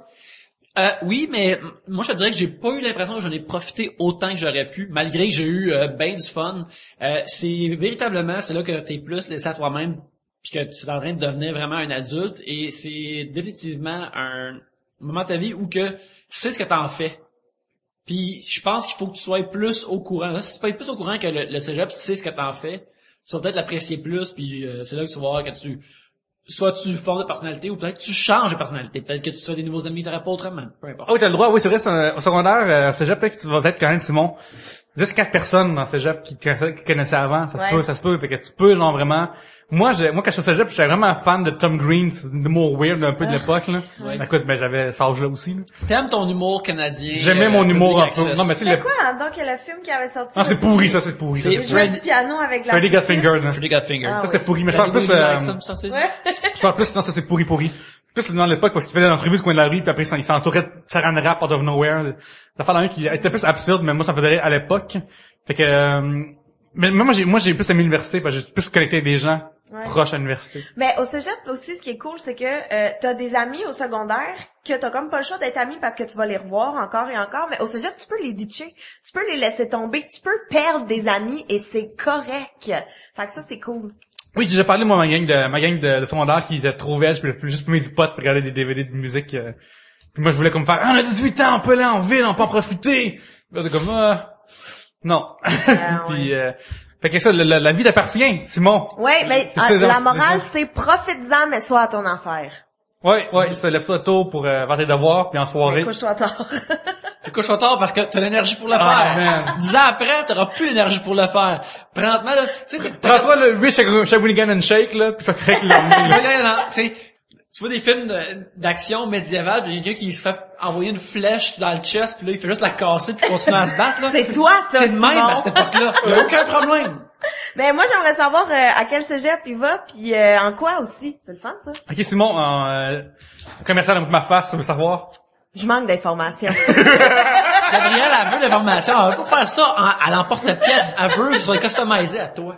Oui, mais moi, je te dirais que j'ai pas eu l'impression que j'en ai profité autant que j'aurais pu, malgré que j'ai eu ben du fun. C'est véritablement, c'est là que t'es plus laissé à toi-même, puis que tu es en train de devenir vraiment un adulte, et c'est définitivement un moment de ta vie où que tu sais ce que t'en fais. Puis je pense qu'il faut que tu sois plus au courant. Là, si tu peux être plus au courant que le cégep, tu sais ce que t'en fais, tu vas peut-être l'apprécier plus, puis c'est là que tu vas voir que soit tu formes de personnalité, ou peut-être que tu changes de personnalité. Peut-être que tu te fais des nouveaux amis que t'aurais pas autrement. Peu importe. Ah oui, t'as le droit. Oui, c'est vrai, au secondaire, cégep, peut-être que tu vas peut-être connaître, Simon, juste 4 personnes dans cégep qui connaissaient avant. Ça se peut. Fait que tu peux, genre, vraiment... Moi, quand je suis au cégep, j'étais vraiment fan de Tom Green, c'est l'humour weird un peu de l'époque, là. Ouais. Écoute, ben, j'avais cet âge-là aussi, là. T'aimes ton humour canadien? J'aimais mon humour un peu. Non, mais tu sais, C'est quoi, hein, donc, le film qui avait sorti? Non, c'est pourri, ça, c'est pourri. C'est Il jouait du piano avec la Freddy Got Fingered, là. Freddy Got Fingered. Ah, Ça, c'était pourri, mais je parle plus, je parle plus, non, ça, c'est pourri. Plus dans l'époque, parce qu'il faisait l'entrevue du coin de la rue, puis après, il s'entourait de Saran Wrap out of nowhere. L'affaire d'un qui était plus absurde, mais moi, ça me faisait rire à l'époque. Fait que, mais moi, j'ai plus aimé l'université, parce que j'ai plus connecté avec des gens proches à l'université. Mais au cégep aussi, ce qui est cool, c'est que t'as des amis au secondaire que t'as comme pas le choix d'être amis parce que tu vas les revoir encore et encore. Mais au cégep, tu peux les ditcher, tu peux les laisser tomber, tu peux perdre des amis et c'est correct. Fait que ça, c'est cool. Oui, j'ai déjà parlé, moi, ma gang de secondaire qui était trop vêche, puis juste fumer du pot pour regarder des DVD de musique. Puis moi, je voulais comme faire, on a 18 ans, on peut aller en ville, on peut en profiter. Puis là, comme, non. Puis, fait que ça, la vie t'appartient, Simon. Ouais, mais C'est ça, la morale, c'est profite-en, mais sois à ton affaire. Ouais, il se lève-toi tôt pour faire tes devoirs, puis en soirée. Couche-toi tard. Tu couches tard parce que t'as l'énergie pour le Ah, faire. man. 10 ans après, t'auras plus l'énergie pour le faire. Prends-toi, là, tu sais, Prends-toi le 8 Shawinigan and Shake, là, pis ça crée que tu vois des films d'action médiévale, pis il y a quelqu'un qui se fait envoyer une flèche dans le chest, puis là, il fait juste la casser puis continue à se battre, là. C'est toi, ça, C'est de même Simon. à cette époque-là. Il y a aucun problème. Ben, moi, j'aimerais savoir à quel cégep il va, puis en quoi aussi. C'est le fun, ça. Ok, Simon, en commercial avec ma face, ça veut savoir. Je manque d'informations. Gabrielle, elle veut l'information. Elle veut pas faire ça à l'emporte-pièce. Elle veut que ce soit customisé à toi.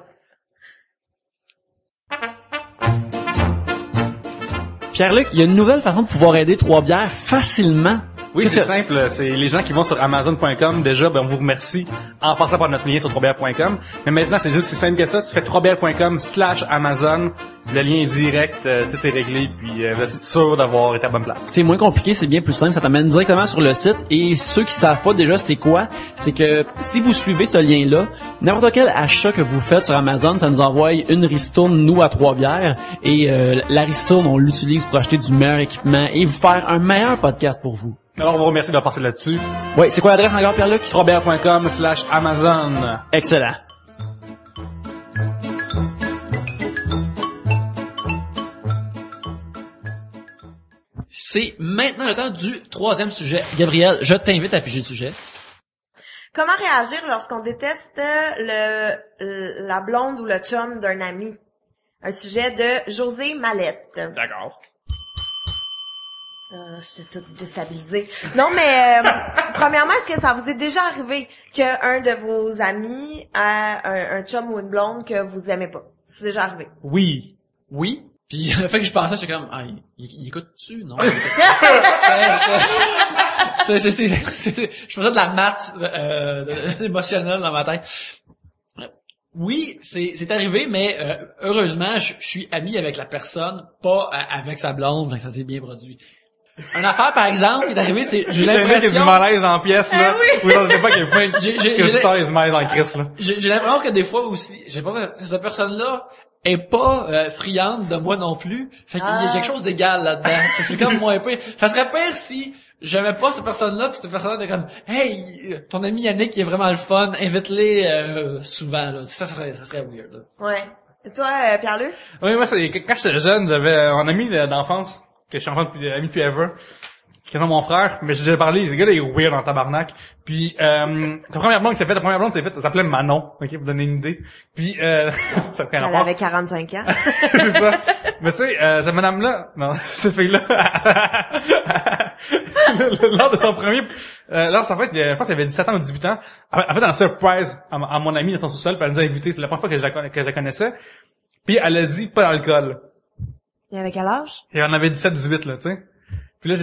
Pierre-Luc, il y a une nouvelle façon de pouvoir aider Trois-Bières facilement. Oui, c'est simple. C'est les gens qui vont sur Amazon.com. Déjà, ben, on vous remercie en passant par notre lien sur trobières.com. Mais maintenant, c'est juste si simple que ça. Tu fais trobières.com/Amazon. Le lien est direct. Tout est réglé. Puis, vous êtes sûr d'avoir été à bonne place. C'est moins compliqué, c'est bien plus simple. Ça t'amène directement sur le site. Et ceux qui savent pas déjà c'est quoi, c'est que si vous suivez ce lien-là, n'importe quel achat que vous faites sur Amazon, ça nous envoie une ristourne, nous, à Trois-Bières. Et la ristourne, on l'utilise pour acheter du meilleur équipement et vous faire un meilleur podcast pour vous. Alors, on vous remercie de passer là-dessus. Oui, c'est quoi l'adresse encore, Pierre-Luc? trobières.com/Amazon. Excellent. C'est maintenant le temps du troisième sujet. Gabrielle, je t'invite à piger le sujet. Comment réagir lorsqu'on déteste la blonde ou le chum d'un ami? Un sujet de José Mallette. D'accord. J'étais toute déstabilisée. Non, mais premièrement, est-ce que ça vous est déjà arrivé qu'un de vos amis a un chum ou une blonde que vous aimez pas? C'est déjà arrivé? Oui. Oui. Puis le fait que je pensais, j'étais comme, ah, il écoute-tu? Non. Je faisais de la maths émotionnelle dans ma tête. Oui, c'est arrivé, mais heureusement, je suis ami avec la personne, pas avec sa blonde, donc ça s'est bien produit. Une affaire, par exemple, qui est arrivée, c'est, j'ai l'impression... Il y a du malaise en pièces, là. oui. Oui, je sais pas quel point que du malaise en crise, là. J'ai l'impression que des fois aussi, j'ai pas que cette personne-là est pas friande de moi non plus. Fait qu'il y a quelque chose d'égal là-dedans. C'est comme moi un peu. Ça serait pire si j'aimais pas cette personne-là, puis cette personne-là était comme, hey, ton ami Yannick, il est vraiment le fun, invite-les souvent, là. Ça serait weird, là. Ouais. Et toi, Pierre-Luc? Oui, moi, quand j'étais jeune, j'avais un ami d'enfance, que je suis enfant ami depuis ever, qui est mon frère, mais j'ai déjà parlé, ce gars-là, il est weird en tabarnak. Puis, la première blonde s'est faite, elle s'appelait Manon, ok, pour donner une idée. Puis, ça fait Elle avait 45 ans. c'est ça. Mais tu sais, cette madame-là, non, cette fille-là, lors de son premier, lors de sa fête, je pense qu'elle avait 17 ans ou 18 ans, elle fait un surprise à mon ami dans son sous-sol, puis elle nous a invités, c'est la première fois que je la connaissais. Puis elle a dit pas d'alcool. Il avait quel âge? Et on avait 17-18, là, tu sais. Puis là,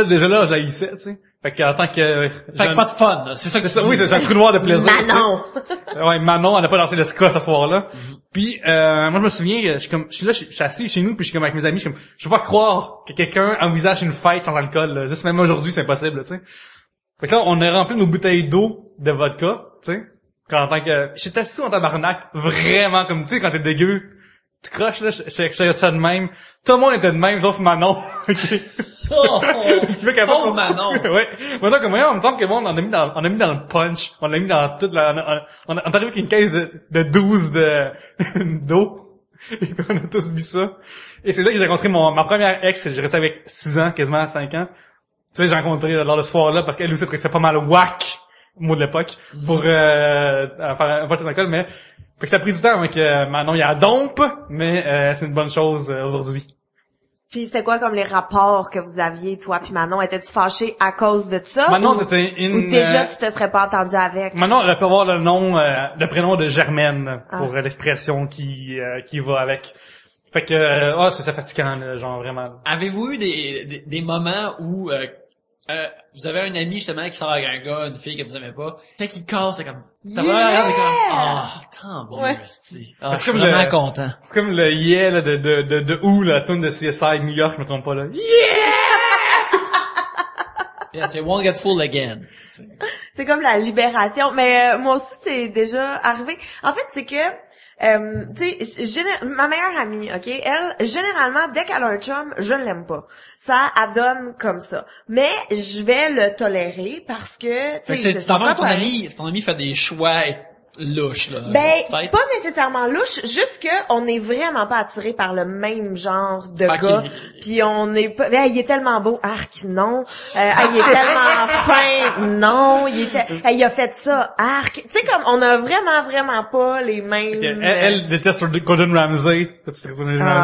déjà là, je la hissais, tu sais. Fait qu'en tant que... Fait que pas de fun, là. C'est ça que tu dis. Oui, c'est un trou noir de plaisir. Manon! Ouais, Manon, elle a pas dansé le ska ce soir-là. Puis, moi, je me souviens, je suis assis chez nous, puis je suis comme avec mes amis, je peux pas croire que quelqu'un envisage une fête sans alcool, là. Juste même aujourd'hui, c'est impossible, là, tu sais. Fait que là, on a rempli nos bouteilles d'eau de vodka, tu sais. En tant que, j'étais assis en tabarnak, vraiment comme, tu sais, quand t'es dégueu, tu croches, là, j'étais ça de même. Tout le monde était de même, sauf Manon. OK. Ce qui fait qu'elle pauvre Manon. Ouais. Manon, comme moi, on me semble que on a mis dans le punch. On l'a mis dans toute la, on est arrivé avec une caisse de 12 d'eau. Et puis on a tous mis ça. Et c'est là que j'ai rencontré ma première ex. J'ai resté avec 6 ans, quasiment 5 ans. Tu sais, j'ai rencontré lors de ce soir-là parce qu'elle aussi trouvait pas mal whack, mot de l'époque, pour, faire des alcools, mais, fait que ça a pris du temps avec Manon, il y a dompe, mais c'est une bonne chose aujourd'hui. Puis c'était quoi comme les rapports que vous aviez, toi puis Manon? Étais-tu fâché à cause de ça? Manon, c'était une... Ou déjà tu te serais pas entendu avec? Manon, elle peut avoir le prénom de Germaine pour l'expression qui va avec. Fait que, c'est fatigant, là, genre vraiment. Avez-vous eu des moments où vous avez un ami justement qui sort avec un gars, une fille que vous aimez pas, fait qu'il casse, c'est comme, t'as l'air de comme, tant mieux, ouais. je suis vraiment content. C'est comme le yeah, là, de où, la tune de CSI New York, je me trompe pas, là. Yes, it won't get full again. C'est comme la libération. Mais moi aussi, c'est déjà arrivé. En fait, c'est que tu sais, ma meilleure amie, ok, elle, généralement, dès qu'elle a un chum, je ne l'aime pas. Ça adonne comme ça. Mais je vais le tolérer parce que, tu sais, c'est ton ami fait des choix louches, là. Ben, peut-être. pas nécessairement louche, juste que on est vraiment pas attiré par le même genre de gars. Puis on est pas, il est tellement beau, arc, non. Il est tellement fin, non. Il a fait ça, arc. Tu sais, comme, on a vraiment pas les mêmes... Elle déteste Gordon Ramsay.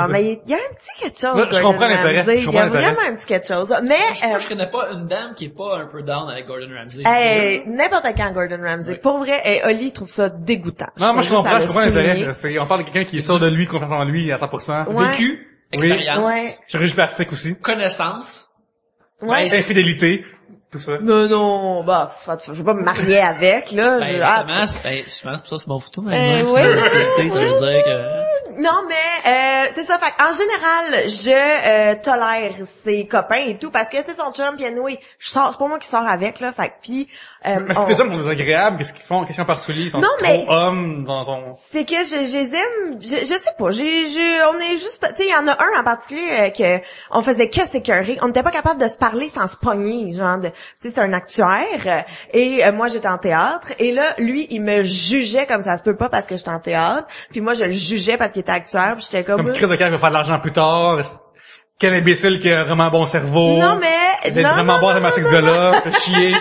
Mais il y a un petit quelque chose. Ouais, je comprends l'intérêt. Il y a vraiment un petit quelque chose. Mais, je connais pas une dame qui est pas un peu down avec Gordon Ramsay. N'importe quand Gordon Ramsay. Oui. Pour vrai, Oli trouve ça dégoûtant. Non, moi je comprends l'intérêt. On parle de quelqu'un qui est sûr de lui, confiance en lui à 100%. Ouais. Vécu, expérience, chirurgie plastique aussi. Connaissance, infidélité, tout ça. Non, bah, je vais pas me marier avec, là. Justement, c'est pour ça c'est bon pour toi, mais oui. Ça veut dire que... Non, mais c'est ça. Fait en général, je tolère ses copains et tout parce que c'est son chum. Puis anyway, c'est pas moi qui sors avec là. Fait puis mais c'est des hommes désagréables. Qu'est-ce qu'ils font? Qu'est-ce qu'ils ont particulier? Ils sont trop hommes dans ton... C'est que je les aime. Je sais pas. On est juste. Tu sais, il y en a un en particulier que on faisait que s'écœurer. On n'était pas capable de se parler sans se pogner. Genre, tu sais, c'est un actuaire et moi j'étais en théâtre. Et là, lui, il me jugeait comme ça se peut pas parce que j'étais en théâtre. Puis moi, je le jugeais parce qu'il était actuaire. Puis j'étais comme Chris de Caire va faire de l'argent plus tard. Quel imbécile qui a vraiment bon cerveau. Non, mais... Il est vraiment bon à ce gars-là. Fait chier.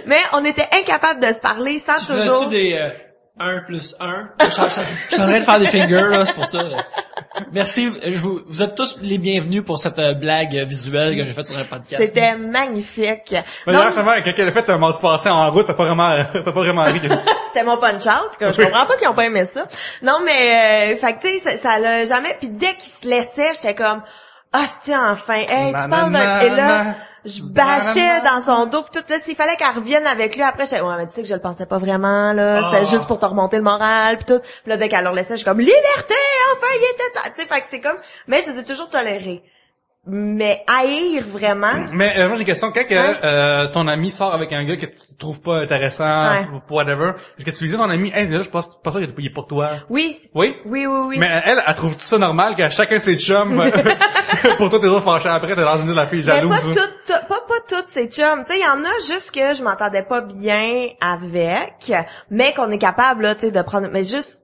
Mais on était incapables de se parler sans toujours... Tu des 1 plus 1? Je suis en train de faire des fingers, là, c'est pour ça. Merci, vous êtes tous les bienvenus pour cette blague visuelle que j'ai faite sur un podcast. C'était magnifique. D'ailleurs, quand elle a fait un mardi passé en route, t'as pas vraiment ri. C'était mon punch-out, je comprends pas qu'ils ont pas aimé ça. Non, mais, fait que tu sais, ça l'a jamais... Puis dès qu'il se laissait, j'étais comme... Ah, tiens, enfin, hey, tu parles d'un... Et là... Je bâchais dans son dos pis tout là, s'il fallait qu'elle revienne avec lui après, j'étais ouais, mais tu sais que je le pensais pas vraiment là, c'était juste pour te remonter le moral pis tout. Pis là dès qu'elle leur laissait, je suis comme liberté, enfin il était tu sais, fait que c'est comme mais je les ai toujours tolérés. Mais haïr vraiment. Mais moi j'ai une question, quand ton ami sort avec un gars que tu trouves pas intéressant ou whatever, est-ce que tu lui dis à ton ami hey, ce gars-là, je pense pas ça qu'il est pour toi? Oui. Oui? Oui. Mais elle trouve tout ça normal qu'à chacun ses chums pour toi t'es autres fâchés après, t'es dans une de la fille jalouse. Mais pas toutes ces chums. Tu sais, il y en a juste que je m'entendais pas bien avec, mais qu'on est capable là, tu sais, de prendre mais juste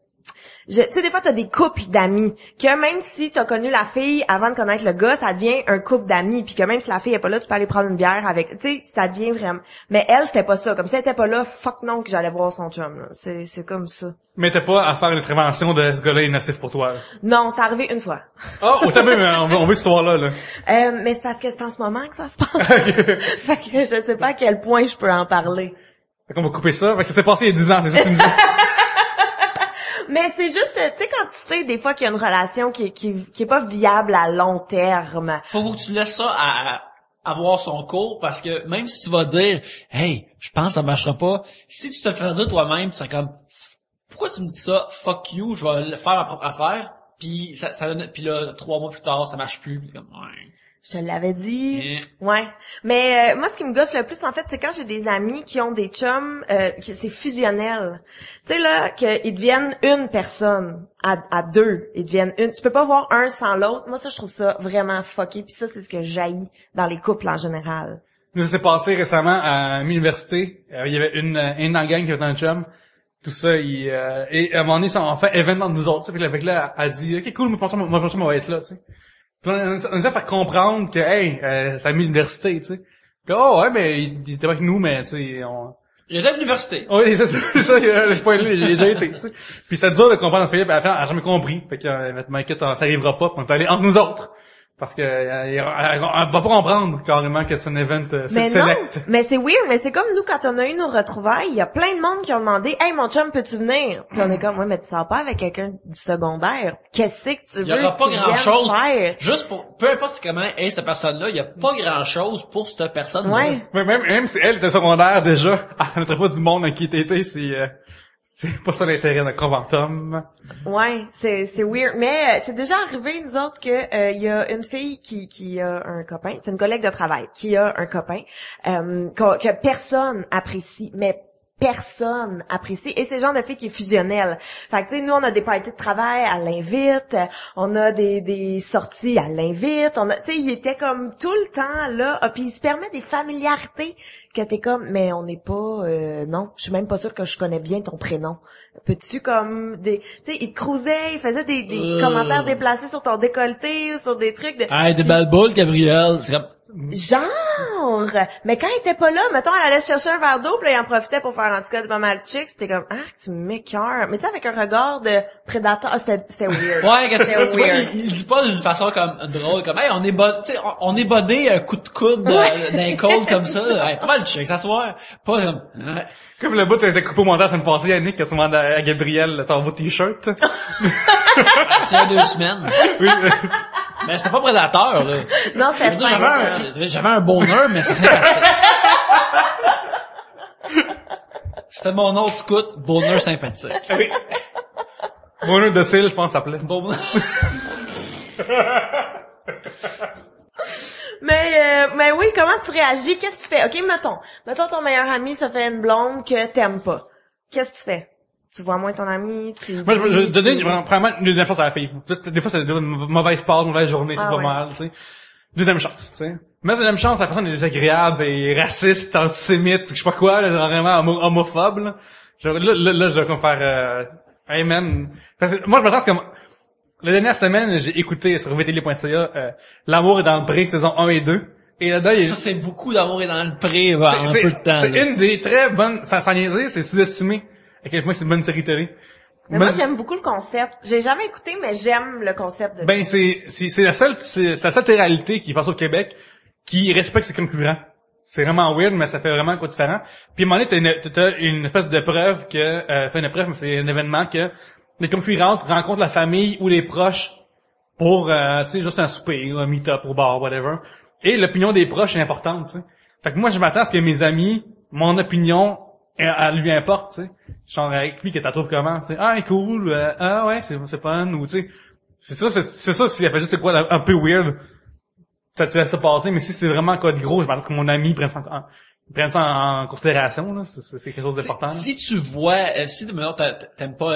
tu sais, des fois, t'as des couples d'amis, que même si t'as connu la fille avant de connaître le gars, ça devient un couple d'amis, puis que même si la fille est pas là, tu peux aller prendre une bière avec, tu sais, ça devient vraiment... Mais elle, c'était pas ça. Comme si elle était pas là, fuck non que j'allais voir son chum, là. C'est comme ça. Mais t'as pas à faire une intervention de ce gars-là est nocif pour toi, là. Non, c'est arrivé une fois. T'as même, on veut cette histoire-là, là. Mais c'est parce que c'est en ce moment que ça se passe. Fait que je sais pas à quel point je peux en parler. Fait qu'on va couper ça. Fait que ça s'est passé il y a 10 ans, c'est ça que tu me dis? Mais c'est juste, tu sais, quand tu sais des fois qu'il y a une relation qui est pas viable à long terme. Faut que tu laisses ça à avoir son cours parce que même si tu vas dire, hey, je pense que ça marchera pas, si tu te le fais dire toi-même, tu seras comme, pourquoi tu me dis ça? Fuck you, je vais faire ma propre affaire. Puis puis là, 3 mois plus tard, ça marche plus. Puis comme, ouais. Je te l'avais dit. Ouais. Mais moi, ce qui me gosse le plus, en fait, c'est quand j'ai des amis qui ont des chums, c'est fusionnel. Tu sais, là, qu'ils deviennent une personne à deux. Ils deviennent une. Tu peux pas voir un sans l'autre. Moi, ça, je trouve ça vraiment fucké. Puis ça, c'est ce que j'haïs dans les couples en général. Nous, ça s'est passé récemment à l'université. Il y avait une dans le gang qui avait un chum. Tout ça, et à un moment donné, on fait événement de nous autres. Puis avec là, elle dit, ok, cool, mon chum va être là, tu sais. Puis on essaie de faire comprendre que, hey, c'est à l'université, tu sais. Puis ouais, mais il était avec nous, mais, tu sais, Il était à l'université. Oui, c'est ça, je peux aller, il a déjà été, tu sais. Puis c'est dur de comprendre, Philippe, à la fin, elle a jamais compris. Fait que, m'inquiète, ça arrivera pas, puis on est allé entre nous autres. Parce que elle va pas comprendre carrément que c'est un event select. Mais c'est weird, mais c'est comme nous quand on a eu nos retrouvailles, il y a plein de monde qui ont demandé "Hey mon chum, peux-tu venir?" Puis on est comme "Ouais, mais tu sors pas avec quelqu'un du secondaire. Qu'est-ce que tu veux?" Il y aura pas grand-chose. Faire? Juste pour peu importe comment est cette personne-là, il y a pas grand-chose pour cette personne-là. Ouais. Mais même si elle était secondaire déjà, elle n'était pas du monde à qui t'étais, c'est pas ça l'intérêt d'un conventum. Ouais, c'est weird. Mais c'est déjà arrivé, nous autres, que y a une fille qui a un copain, c'est une collègue de travail, qui a un copain que personne apprécie, mais personne apprécie. Et c'est le genre de fille qui est fusionnelle. Fait que, tu sais, nous, on a des parties de travail, elle l'invite. On a des sorties, elle l'invite. Tu sais, il était comme tout le temps là. Ah, puis il se permet des familiarités que t'es comme, mais on n'est pas, non, je suis même pas sûre que je connais bien ton prénom. Peux-tu comme tu sais, il te cruisait, il faisait des commentaires déplacés sur ton décolleté, sur des trucs de... Hey, des belles boules, Gabriel. Genre! Mais quand il était pas là, mettons, elle allait chercher un verre d'eau, puis là, il en profitait pour faire, en tout cas, de pas mal de chicks. C'était comme, tu m'écœures. Mais tu sais, avec un regard de prédateur, c'était weird. Ouais, tu vois, weird. il dit pas d'une façon comme drôle, comme, hey, on est bodé un coup de coude d'un code comme ça. Hey, pas mal de chicks, s'asseoir. Pas comme, ouais. Comme le bout que t'as coupé au montage, ça me passait, Yannick, quand tu demandes à Gabriel ton beau t-shirt. C'est il y a 2 semaines. Oui. Mais c'était pas prédateur, là. Non, c'était J'avais un bonheur, mais c'est sympathique. C'était mon autre coup, bonheur sympathique. Oui. Bonheur docile, je pense, ça s'appelait. Bonheur. Mais oui, comment tu réagis? Qu'est-ce que tu fais? OK, mettons ton meilleur ami, ça fait une blonde que t'aimes pas. Qu'est-ce que tu fais? Tu vois moins ton ami, Moi, je vais donner, premièrement, une deuxième chance à la fille. Des fois, c'est une mauvaise part, une mauvaise journée, c'est pas mal, tu sais. Deuxième chance, tu sais. Mais deuxième chance, la personne est désagréable et raciste, antisémite, je sais pas quoi, là, vraiment homophobe, là. Genre, là, je dois comme faire, hey man. Parce que moi, je me pense comme, la dernière semaine, j'ai écouté sur vtl.ca, L'amour est dans le pré, saison 1 et 2. Et là-dedans, Ça, c'est beaucoup d'amour est dans le pré, un peu de temps. C'est une des très bonnes, sans niaiser, c'est sous-estimé. À quel point c'est une bonne série télé. Mais moi, j'aime beaucoup le concept. J'ai jamais écouté, mais j'aime le concept de... Ben, c'est la seule télé-réalité qui passe au Québec qui respecte ses concurrents. C'est vraiment weird, mais ça fait vraiment quoi différent. Puis à un moment donné, t'as une espèce de preuve que, pas une preuve, mais c'est un événement que les concurrents rencontrent la famille ou les proches pour, tu sais, juste un souper, un meet-up au bar, whatever. Et l'opinion des proches est importante, tu sais. Fait que moi, je m'attends à ce que mes amis, mon opinion, elle lui importe, tu sais. Genre avec lui, que t'as trouvé comment, tu sais. Ah, cool, ah ouais, c'est fun, ou tu sais. C'est ça, si elle fait juste quoi, un peu weird, ça te laisse ça passer, mais si c'est vraiment quoi de gros, je m'attends que mon ami prenne ça en considération, là. C'est quelque chose d'important. Si tu vois, si t'aimes pas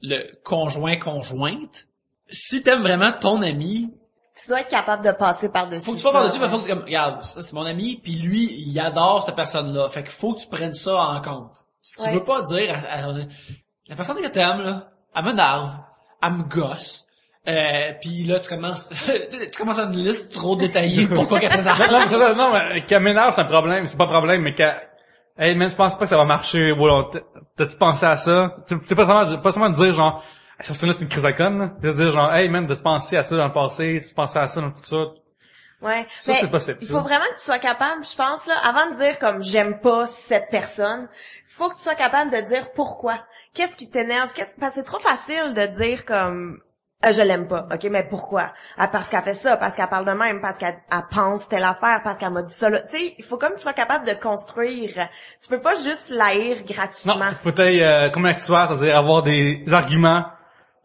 le conjointe, si t'aimes vraiment ton ami, tu dois être capable de passer par-dessus. Faut que tu passes par-dessus, mais faut que tu comme, regarde, ça, c'est mon ami, puis lui, il adore cette personne-là. Fait qu'il faut que tu prennes ça en compte. Si tu veux pas dire la personne que t'aimes, là, elle m'énerve, elle me gosse, puis là, tu commences à une liste trop détaillée pourquoi qu'elle t'énerve. Non, mais qu'elle m'énerve, c'est un problème, c'est pas un problème, mais hey, man, je pense pas que ça va marcher, t'as-tu pensé à ça? C'est pas seulement de dire, genre, cette personne-là, c'est une crise à conne, là. De dire, genre, hey, man, de te penser à ça dans le passé, de te penser à ça dans le futur. Ouais. Ça, c'est possible. Il faut vraiment que tu sois capable, je pense, là, avant de dire comme j'aime pas cette personne, il faut que tu sois capable de dire pourquoi. Qu'est-ce qui t'énerve? Parce que c'est trop facile de dire comme je l'aime pas. OK, mais pourquoi? Ah, parce qu'elle fait ça, parce qu'elle parle de même, parce qu'elle pense telle affaire, parce qu'elle m'a dit ça là. Tu sais, il faut comme que tu sois capable de construire. Tu peux pas juste l'haïr gratuitement. Non, faut être comme un actuaire, c'est-à-dire avoir des arguments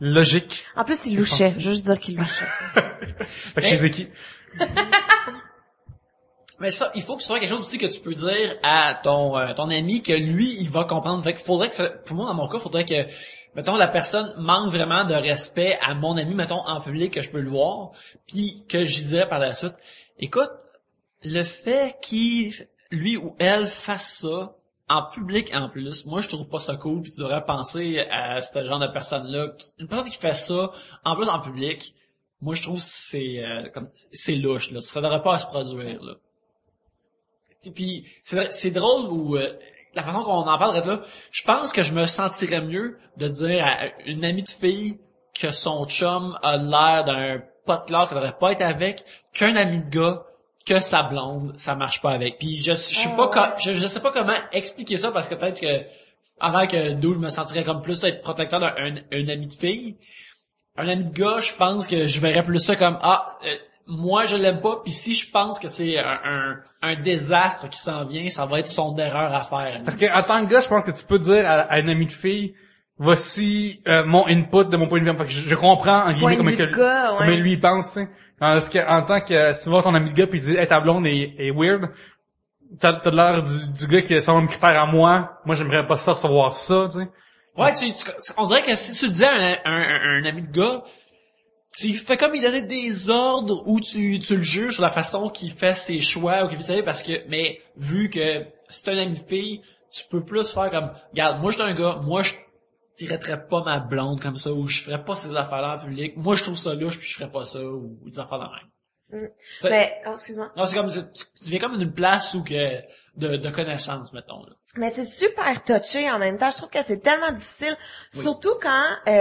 logiques. En plus, il louchait. Je veux juste dire qu'il louchait. Fait que chez Zeki. Mais ça, il faut que ce soit quelque chose aussi que tu peux dire à ton ami que lui, il va comprendre. Fait qu'il faudrait que pour moi, dans mon cas, faudrait que, mettons, la personne manque vraiment de respect à mon ami, mettons, en public, que je peux le voir, puis que j'y dirais par la suite, écoute, le fait qu'il, lui ou elle fasse ça, en public en plus, moi je trouve pas ça cool, puis tu devrais penser à ce genre de personne-là, une personne qui fait ça, en plus en public, moi je trouve que c'est louche, là, ça devrait pas se produire, là. Puis c'est drôle où la façon qu'on en parlerait là, je pense que je me sentirais mieux de dire à une amie de fille que son chum a l'air d'un pas de classe, ça devrait pas être avec, qu'un ami de gars que sa blonde, ça marche pas avec. Puis je sais pas comment expliquer ça parce que peut-être que en tant que d'où je me sentirais comme plus être protecteur d'un ami de fille. Un ami de gars, je pense que je verrais plus ça comme moi je l'aime pas, puis si je pense que c'est un désastre qui s'en vient, ça va être son erreur à faire. Parce que en tant que gars, je pense que tu peux dire à une amie de fille, voici mon input de mon point de vue. Fait que je comprends en guillemets comment lui il pense, tu sais. En tant que si tu vois ton ami de gars puis il dit hey, ta blonde est weird, t'as l'air du gars qui a son même critère à moi. Moi, j'aimerais pas ça recevoir ça, tu sais. Ouais, on dirait que si tu le dis à un ami de gars, tu fais comme il donner des ordres ou tu le juges sur la façon qu'il fait ses choix ou qu'il fait parce que, mais vu que si t'es un ami de fille, tu peux plus faire comme, regarde, moi je suis un gars, moi je traiterais pas ma blonde comme ça ou je ferais pas ces affaires-là en public. Moi je trouve ça louche puis je ferais pas ça ou des affaires de même. Mais, excuse-moi. Non, c'est comme, tu viens comme d'une place où que, de connaissance, mettons, là. Mais c'est super touché en même temps. Je trouve que c'est tellement difficile. Oui. Surtout quand, tu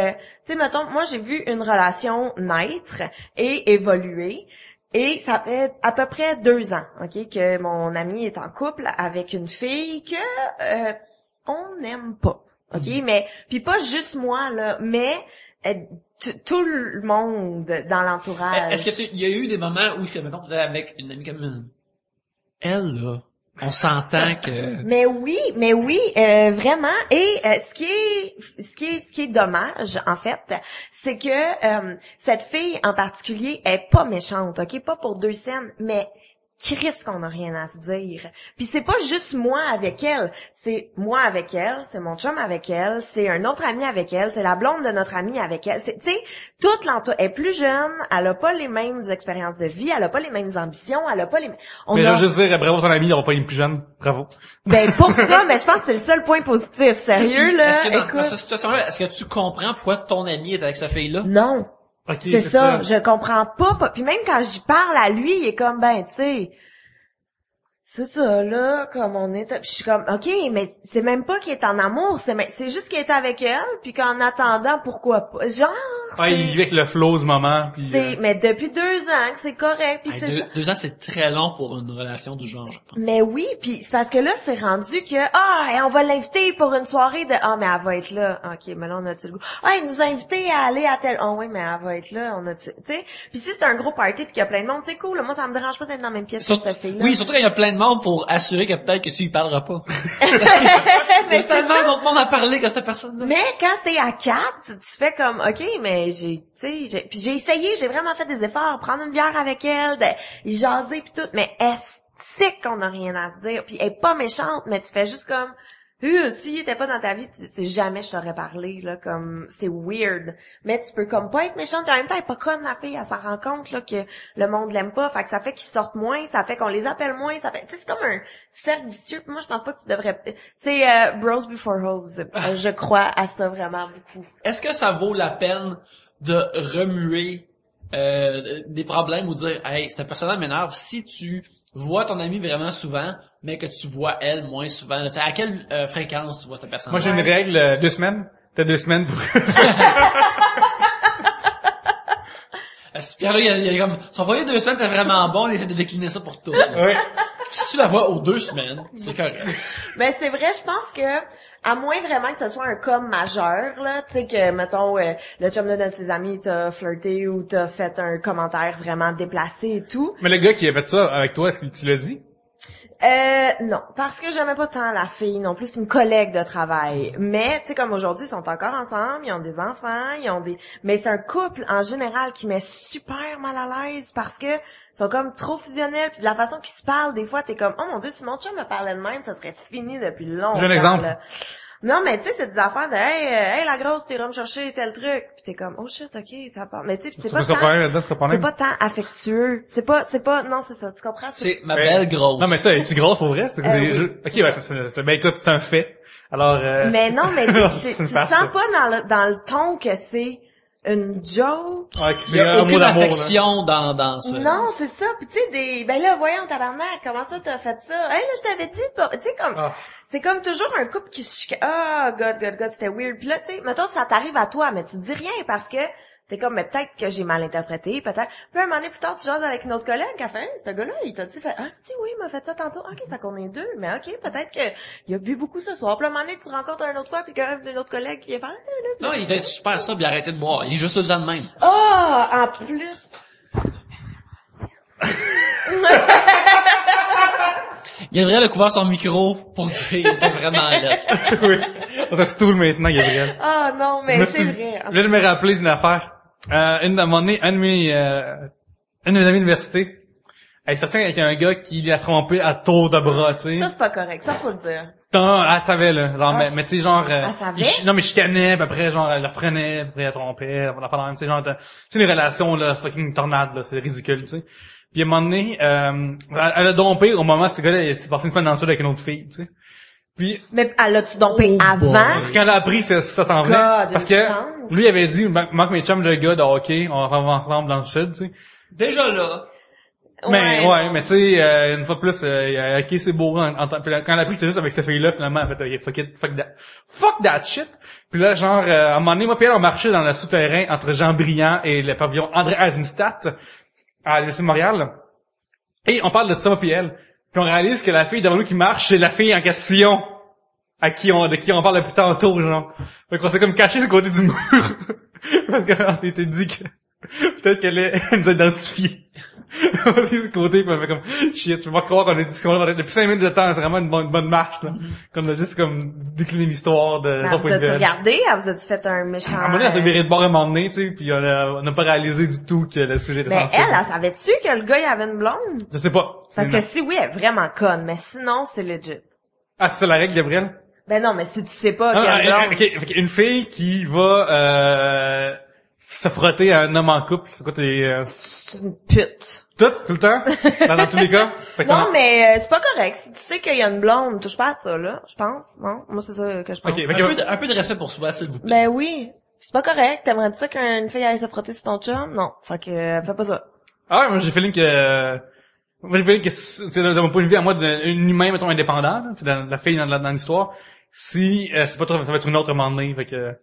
sais, mettons, moi j'ai vu une relation naître et évoluer. Et ça fait à peu près 2 ans, ok, que mon ami est en couple avec une fille que on n'aime pas, ok, mais puis pas juste moi là, mais tout le monde dans l'entourage. Est-ce que il y a eu des moments où, mettons, tu étais avec une amie comme elle, là, on s'entend que... Mais oui, vraiment. Et ce qui est dommage, en fait, c'est que cette fille en particulier est pas méchante, ok, pas pour 2 scènes, mais Christ qu'on a rien à se dire. Puis c'est pas juste moi avec elle, c'est moi avec elle, c'est mon chum avec elle, c'est un autre ami avec elle, c'est la blonde de notre ami avec elle. Tu sais, toute l'entourage est plus jeune, elle a pas les mêmes expériences de vie, elle a pas les mêmes ambitions, elle a pas les mêmes... Mais je veux juste dire, bravo ton ami, il n'aura pas une plus jeune. Bravo. Ben pour ça, mais je pense que c'est le seul point positif, sérieux là. Est-ce que dans Écoute... cette situation-là, est-ce que tu comprends pourquoi ton ami est avec cette fille-là? Non. Okay, c'est ça, je comprends pas. Puis même quand j'y parle à lui, il est comme, ben, tu sais, c'est ça, là, comme on est... Puis je suis comme, OK, mais c'est même pas qu'il est en amour, c'est juste qu'il est avec elle, puis qu'en attendant, pourquoi pas? Genre... Ouais, il vit avec le flow du moment, puis... Mais depuis 2 ans que c'est correct, puis c'est ça. 2 ans, c'est très long pour une relation du genre, je pense. Mais oui, puis c'est parce que là, c'est rendu que, on va l'inviter pour une soirée de... mais elle va être là. OK, mais là, on a-tu le goût? Il nous a invités à aller à tel... oui, mais elle va être là, on a-tu... Tu sais, puis si c'est un gros party puis qu'il y a plein de monde, c'est cool, là, moi, ça me dérange pas d'être dans la même pièce que cette fille-là. Oui, surtout quand il y a plein de monde pour assurer que peut-être que tu y parleras pas. Il y a tellement d'autres monde à parler que cette personne-là. Mais quand c'est à 4, tu fais comme, OK, mais puis j'ai essayé, j'ai vraiment fait des efforts, prendre une bière avec elle, y jaser pis tout, mais est-ce qu'on a rien à se dire, puis elle est pas méchante, mais tu fais juste comme, s'il était pas dans ta vie, c'est jamais je t'aurais parlé, là, comme, c'est weird. Mais tu peux comme pas être méchante, puis en même temps, elle est pas conne, la fille, elle s'en rend compte, là, que le monde l'aime pas, fait que ça fait qu'ils sortent moins, ça fait qu'on les appelle moins, ça fait, tu sais, c'est comme un cercle vicieux, puis moi, je pense pas que tu devrais, c'est bros before hoes, je crois à ça vraiment beaucoup. Est-ce que ça vaut la peine de remuer des problèmes ou dire, hey, cette personne-là m'énerve, si tu vois ton ami vraiment souvent, mais que tu vois elle moins souvent. C'est à quelle fréquence tu vois cette personne? Moi, j'ai une règle, 2 semaines. T'as 2 semaines pour... Pierre-là, il y a comme, son premier 2 semaines, t'es vraiment bon, il essaie de décliner ça pour toi. Oui. Si tu la vois aux 2 semaines, c'est correct. Mais c'est vrai, je pense que, à moins vraiment que ce soit un cas majeur, là, tu sais que, mettons, le chum de tes amis t'a flirté ou t'a fait un commentaire vraiment déplacé et tout. Mais le gars qui a fait ça avec toi, est-ce que tu l'as dit? Non, parce que j'aimais pas tant la fille non plus, c'est une collègue de travail. Mais tu sais comme aujourd'hui, ils sont encore ensemble, ils ont des enfants, mais c'est un couple en général qui met super mal à l'aise parce que ils sont comme trop fusionnels, puis de la façon qu'ils se parlent, des fois t'es comme, oh mon Dieu, si mon chum me parlait de même, ça serait fini depuis longtemps. J'ai un exemple. Là. Non, mais tu sais, c'est des affaires de hey la grosse, t'iras me chercher tel truc. Puis t'es comme oh shit, OK, ça part. Mais tu sais, c'est pas tant affectueux. C'est pas non, c'est ça, tu comprends? C'est ma belle grosse. Non, mais ça, es-tu grosse pour vrai? Oui. OK, ouais, ben écoute, c'est un fait. Alors Mais non, mais tu sens pas dans le ton que c'est une joke. Il y a aucune affection dans ça. Non, c'est ça. Puis tu sais ben là voyons tabarnak, comment ça t'as fait ça? Hey là je t'avais dit tu sais comme c'est comme toujours un couple qui se chicane. God, c'était weird. Puis là tu sais, mettons ça t'arrive à toi mais tu dis rien parce que t'es comme, mais peut-être que j'ai mal interprété, peut-être. Puis un moment donné, plus tard, tu jases avec une autre collègue, elle fait, ce gars-là, il t'a dit, si, oui, il m'a fait ça tantôt. OK, fait qu'on est 2, mais OK, peut-être que il a bu beaucoup ce soir. Puis un moment donné, tu rencontres un autre fois, puis quand même une autre collègue qui vient faire, non, il était super ça, puis il a arrêté de boire. Il est juste tout le temps de même. En plus. Gabriel a couvert son micro pour dire qu'il était vraiment lettre. Oui. On reste tout maintenant, Gabriel. Non, mais c'est vrai. Je viens de me rappeler une affaire. Un de mes amis d'université, Elle sortait avec un gars qui l'a trompé à tour de bras, tu sais. Ça, c'est pas correct. Ça, faut le dire. Elle savait, là. Genre, mais tu sais, genre, Elle savait? non, mais je chicanais, puis après, genre, elle le reprenait, puis après, elle trompait, on a pas tu sais, genre, tu sais, les relations, là, fucking tornade, là, c'est ridicule, tu sais. Puis à un moment donné, elle a dompé au moment où ce gars-là, il s'est passé une semaine dans le sud avec une autre fille, tu sais. Puis, Mais elle a-tu dompé avant? quand elle a appris, ça s'en venait. God, Parce une que, chance. lui, il avait dit, manque mes chums de gars de hockey, on va faire ensemble dans le sud, tu sais. Déjà là. Mais mais tu sais, une fois de plus, ok, c'est beau. Puis là, quand elle a pris, c'est juste avec cette fille-là, finalement, elle a fait fuck that shit. Puis là, genre, à un moment donné, moi puis elle, on marchait dans le souterrain entre Jean-Briand et le pavillon André Eisenstadt à l'Université de Montréal. Et on parle de ça, puis elle. Puis on réalise que la fille devant nous qui marche, c'est la fille en question de qui on parle depuis tantôt, genre. Fait qu'on s'est comme caché sur le côté du mur. Parce qu'on s'était dit que peut-être qu'elle nous a identifiés. Parce que ce côté, puis on fait comme shit, je peux pas croire qu'on a dit ce qu'on a depuis 5 minutes de temps, c'est vraiment une bonne marche, là. Qu'on a juste comme décliné l'histoire de Mais son vous point de avez vue. regardé? Vous avez fait un méchant... À un moment donné, elle s'est virée de bord à un moment donné, tu sais, puis on a pas réalisé du tout que le sujet était Mais sensible. elle savait-tu que le gars, il avait une blonde? Je sais pas. Parce que si oui, elle est vraiment conne, mais sinon, c'est legit. Ah, c'est la règle, Gabriel? Ben non, mais si tu sais pas qu'il y a une blonde... Ok, une fille qui va se frotter à un homme en couple, c'est quoi tes... C'est une pute. Tout le temps? Dans tous les cas? Fait que Non, mais c'est pas correct. Si tu sais qu'il y a une blonde, touche pas à ça, là, je pense. Non? Moi, c'est ça que je pense. Ok, fait que- Un peu de respect pour soi, s'il vous plaît. Ben oui. C'est pas correct. T'aimerais-tu ça qu'une fille aille se frotter sur ton chum? Non. Fait que, fais pas ça. Ah ouais, moi j'ai feeling que... Moi j'ai feeling que, c'est de mon point de vue à moi, d'un humain, mettons, indépendant, là, c'est la fille dans l'histoire, si c'est pas trop, ça va être une autre à un moment donné, fait que...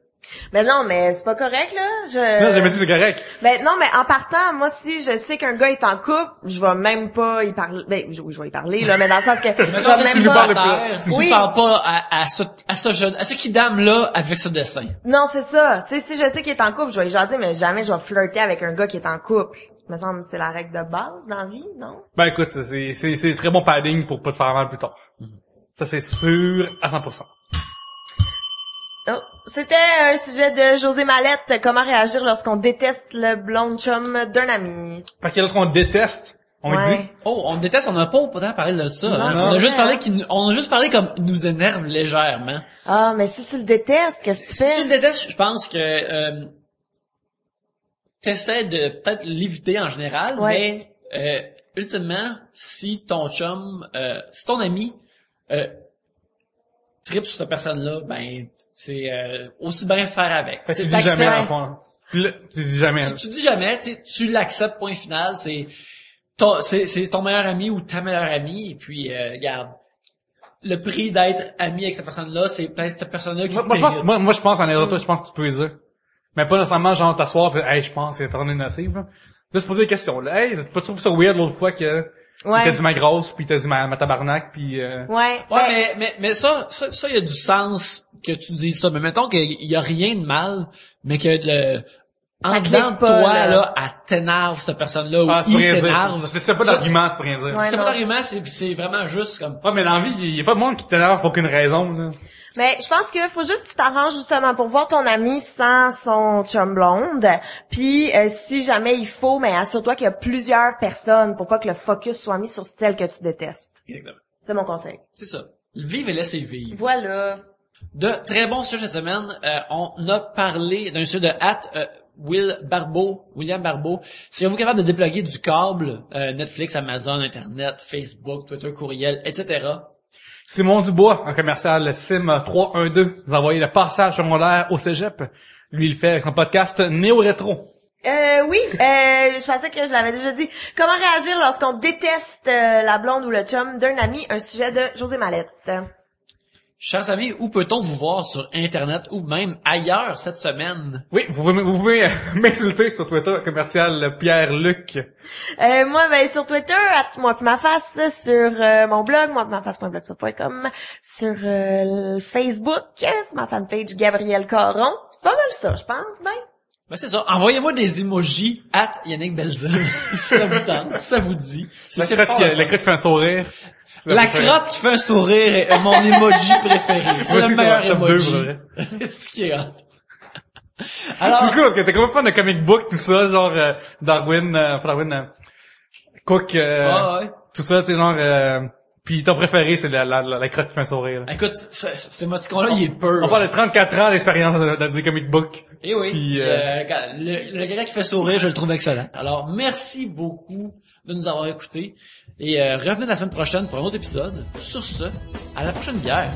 Ben non, mais c'est pas correct, là. Non, j'ai jamais dit c'est correct. Ben non, mais en partant, moi, si je sais qu'un gars est en couple, je vais même pas y parler. Ben oui, je vais y parler, là, mais dans le sens que je vais Mettons que si même tu pas... parles pas, si Oui. tu parles pas à ce kidam-là avec ce dessin. Non, c'est ça. Tu sais, si je sais qu'il est en couple, je vais y jaser, mais jamais je vais flirter avec un gars qui est en couple. Il me semble que c'est la règle de base dans la vie, non? Ben écoute, c'est très bon padding pour pas te faire mal plus tard. Ça c'est sûr à 100%. Oh, c'était un sujet de José Mallette. Comment réagir lorsqu'on déteste le blonde chum d'un ami? Parce qu'il y a qu'on déteste, on Ouais. dit. Oh, on déteste, on n'a pas pourtant parlé de ça. Non, Hein. c'est On a juste vrai, parlé on a juste parlé comme il nous énerve légèrement. Ah, mais si tu le détestes, qu'est-ce que tu Si fais? tu le détestes, je pense que t'essaies de peut-être l'éviter en général, Ouais. mais ultimement, si ton chum, si ton ami tripe sur cette personne-là, ben c'est aussi bien faire avec. Fait que tu Tu dis jamais, l'acceptes. dans le fond. Puis là, tu dis jamais. Tu dis jamais, tu l'acceptes, point final, c'est ton meilleur ami ou ta meilleure amie, et puis regarde, le prix d'être ami avec cette personne-là, c'est peut-être cette personne-là qui t'irrite. Moi, je pense en erreur, je pense que tu peux les dire. Mais pas nécessairement genre t'asseoir pis hey, je pense que c'est pas une nocive, là. Là, se poser des questions, là. Hey, t'as pas trouvé ça weird l'autre fois que, Ouais. t'as dit ma grosse pis t'as dit ma tabarnak pis Ouais. Ouais, mais ça, il y a du sens que tu dises ça. Mais mettons qu'il y a rien de mal, mais que en clique dedans de pas, toi, là. là, elle t'énerve, cette personne-là, ou ah, c'est pas il rien dire. t'énerve. C'est pas d'argument, c'est pas rien dire. Ouais. C'est non. pas d'argument, c'est vraiment juste comme... Ouais, mais dans la vie, il y a pas de monde qui t'énerve pour aucune raison, là. Mais je pense qu'il faut juste que tu t'arranges justement pour voir ton ami sans son chum blonde. Puis si jamais il faut, mais assure-toi qu'il y a plusieurs personnes pour pas que le focus soit mis sur celle que tu détestes. Exactement. C'est mon conseil. C'est ça. Vive et laissez vivre. Voilà. De très bons sujets cette semaine. On a parlé d'un sujet de William Barbeau. Si vous êtes capable de déploguer du câble, Netflix, Amazon, Internet, Facebook, Twitter, courriel, etc. Simon Dubois, un commercial Sim312, vous envoyez le passage secondaire au cégep. Lui, il le fait avec son podcast Néo Rétro. Oui, je pensais que je l'avais déjà dit. Comment réagir lorsqu'on déteste la blonde ou le chum d'un ami? Un sujet de José Mallette. Chers amis, où peut-on vous voir sur Internet ou même ailleurs cette semaine? Oui, vous pouvez m'insulter sur Twitter, commercial Pierre-Luc. Moi, ben, sur Twitter, moi pis ma face, sur mon blog, moi pis ma face.blogspot.com, sur Facebook, c'est ma fanpage Gabrielle Caron. C'est pas mal ça, je pense, ben. Ben c'est ça. Envoyez-moi des emojis @Yannick Belzile si ça vous tente, si ça vous dit. La crotte qui fait un sourire. La crotte qui fait un sourire est mon emoji préféré. C'est Moi le aussi, meilleur c'est mon top 2, emoji. pour vrai. Ce qui est hot. C'est Alors, cool parce que t'es comme fan de comic book, tout ça, genre Darwin, Cook, Ouais. tout ça, tu sais, genre... puis ton préféré, c'est la crotte qui fait un sourire. Là. Écoute, ce émoticon-là, il est peur. On parle de 34 ans d'expérience dans des comic books. Eh oui. Puis, le gars qui fait sourire, je le trouve excellent. Alors, merci beaucoup de nous avoir écoutés. Et revenez la semaine prochaine pour un autre épisode. Sur ce, à la prochaine bière.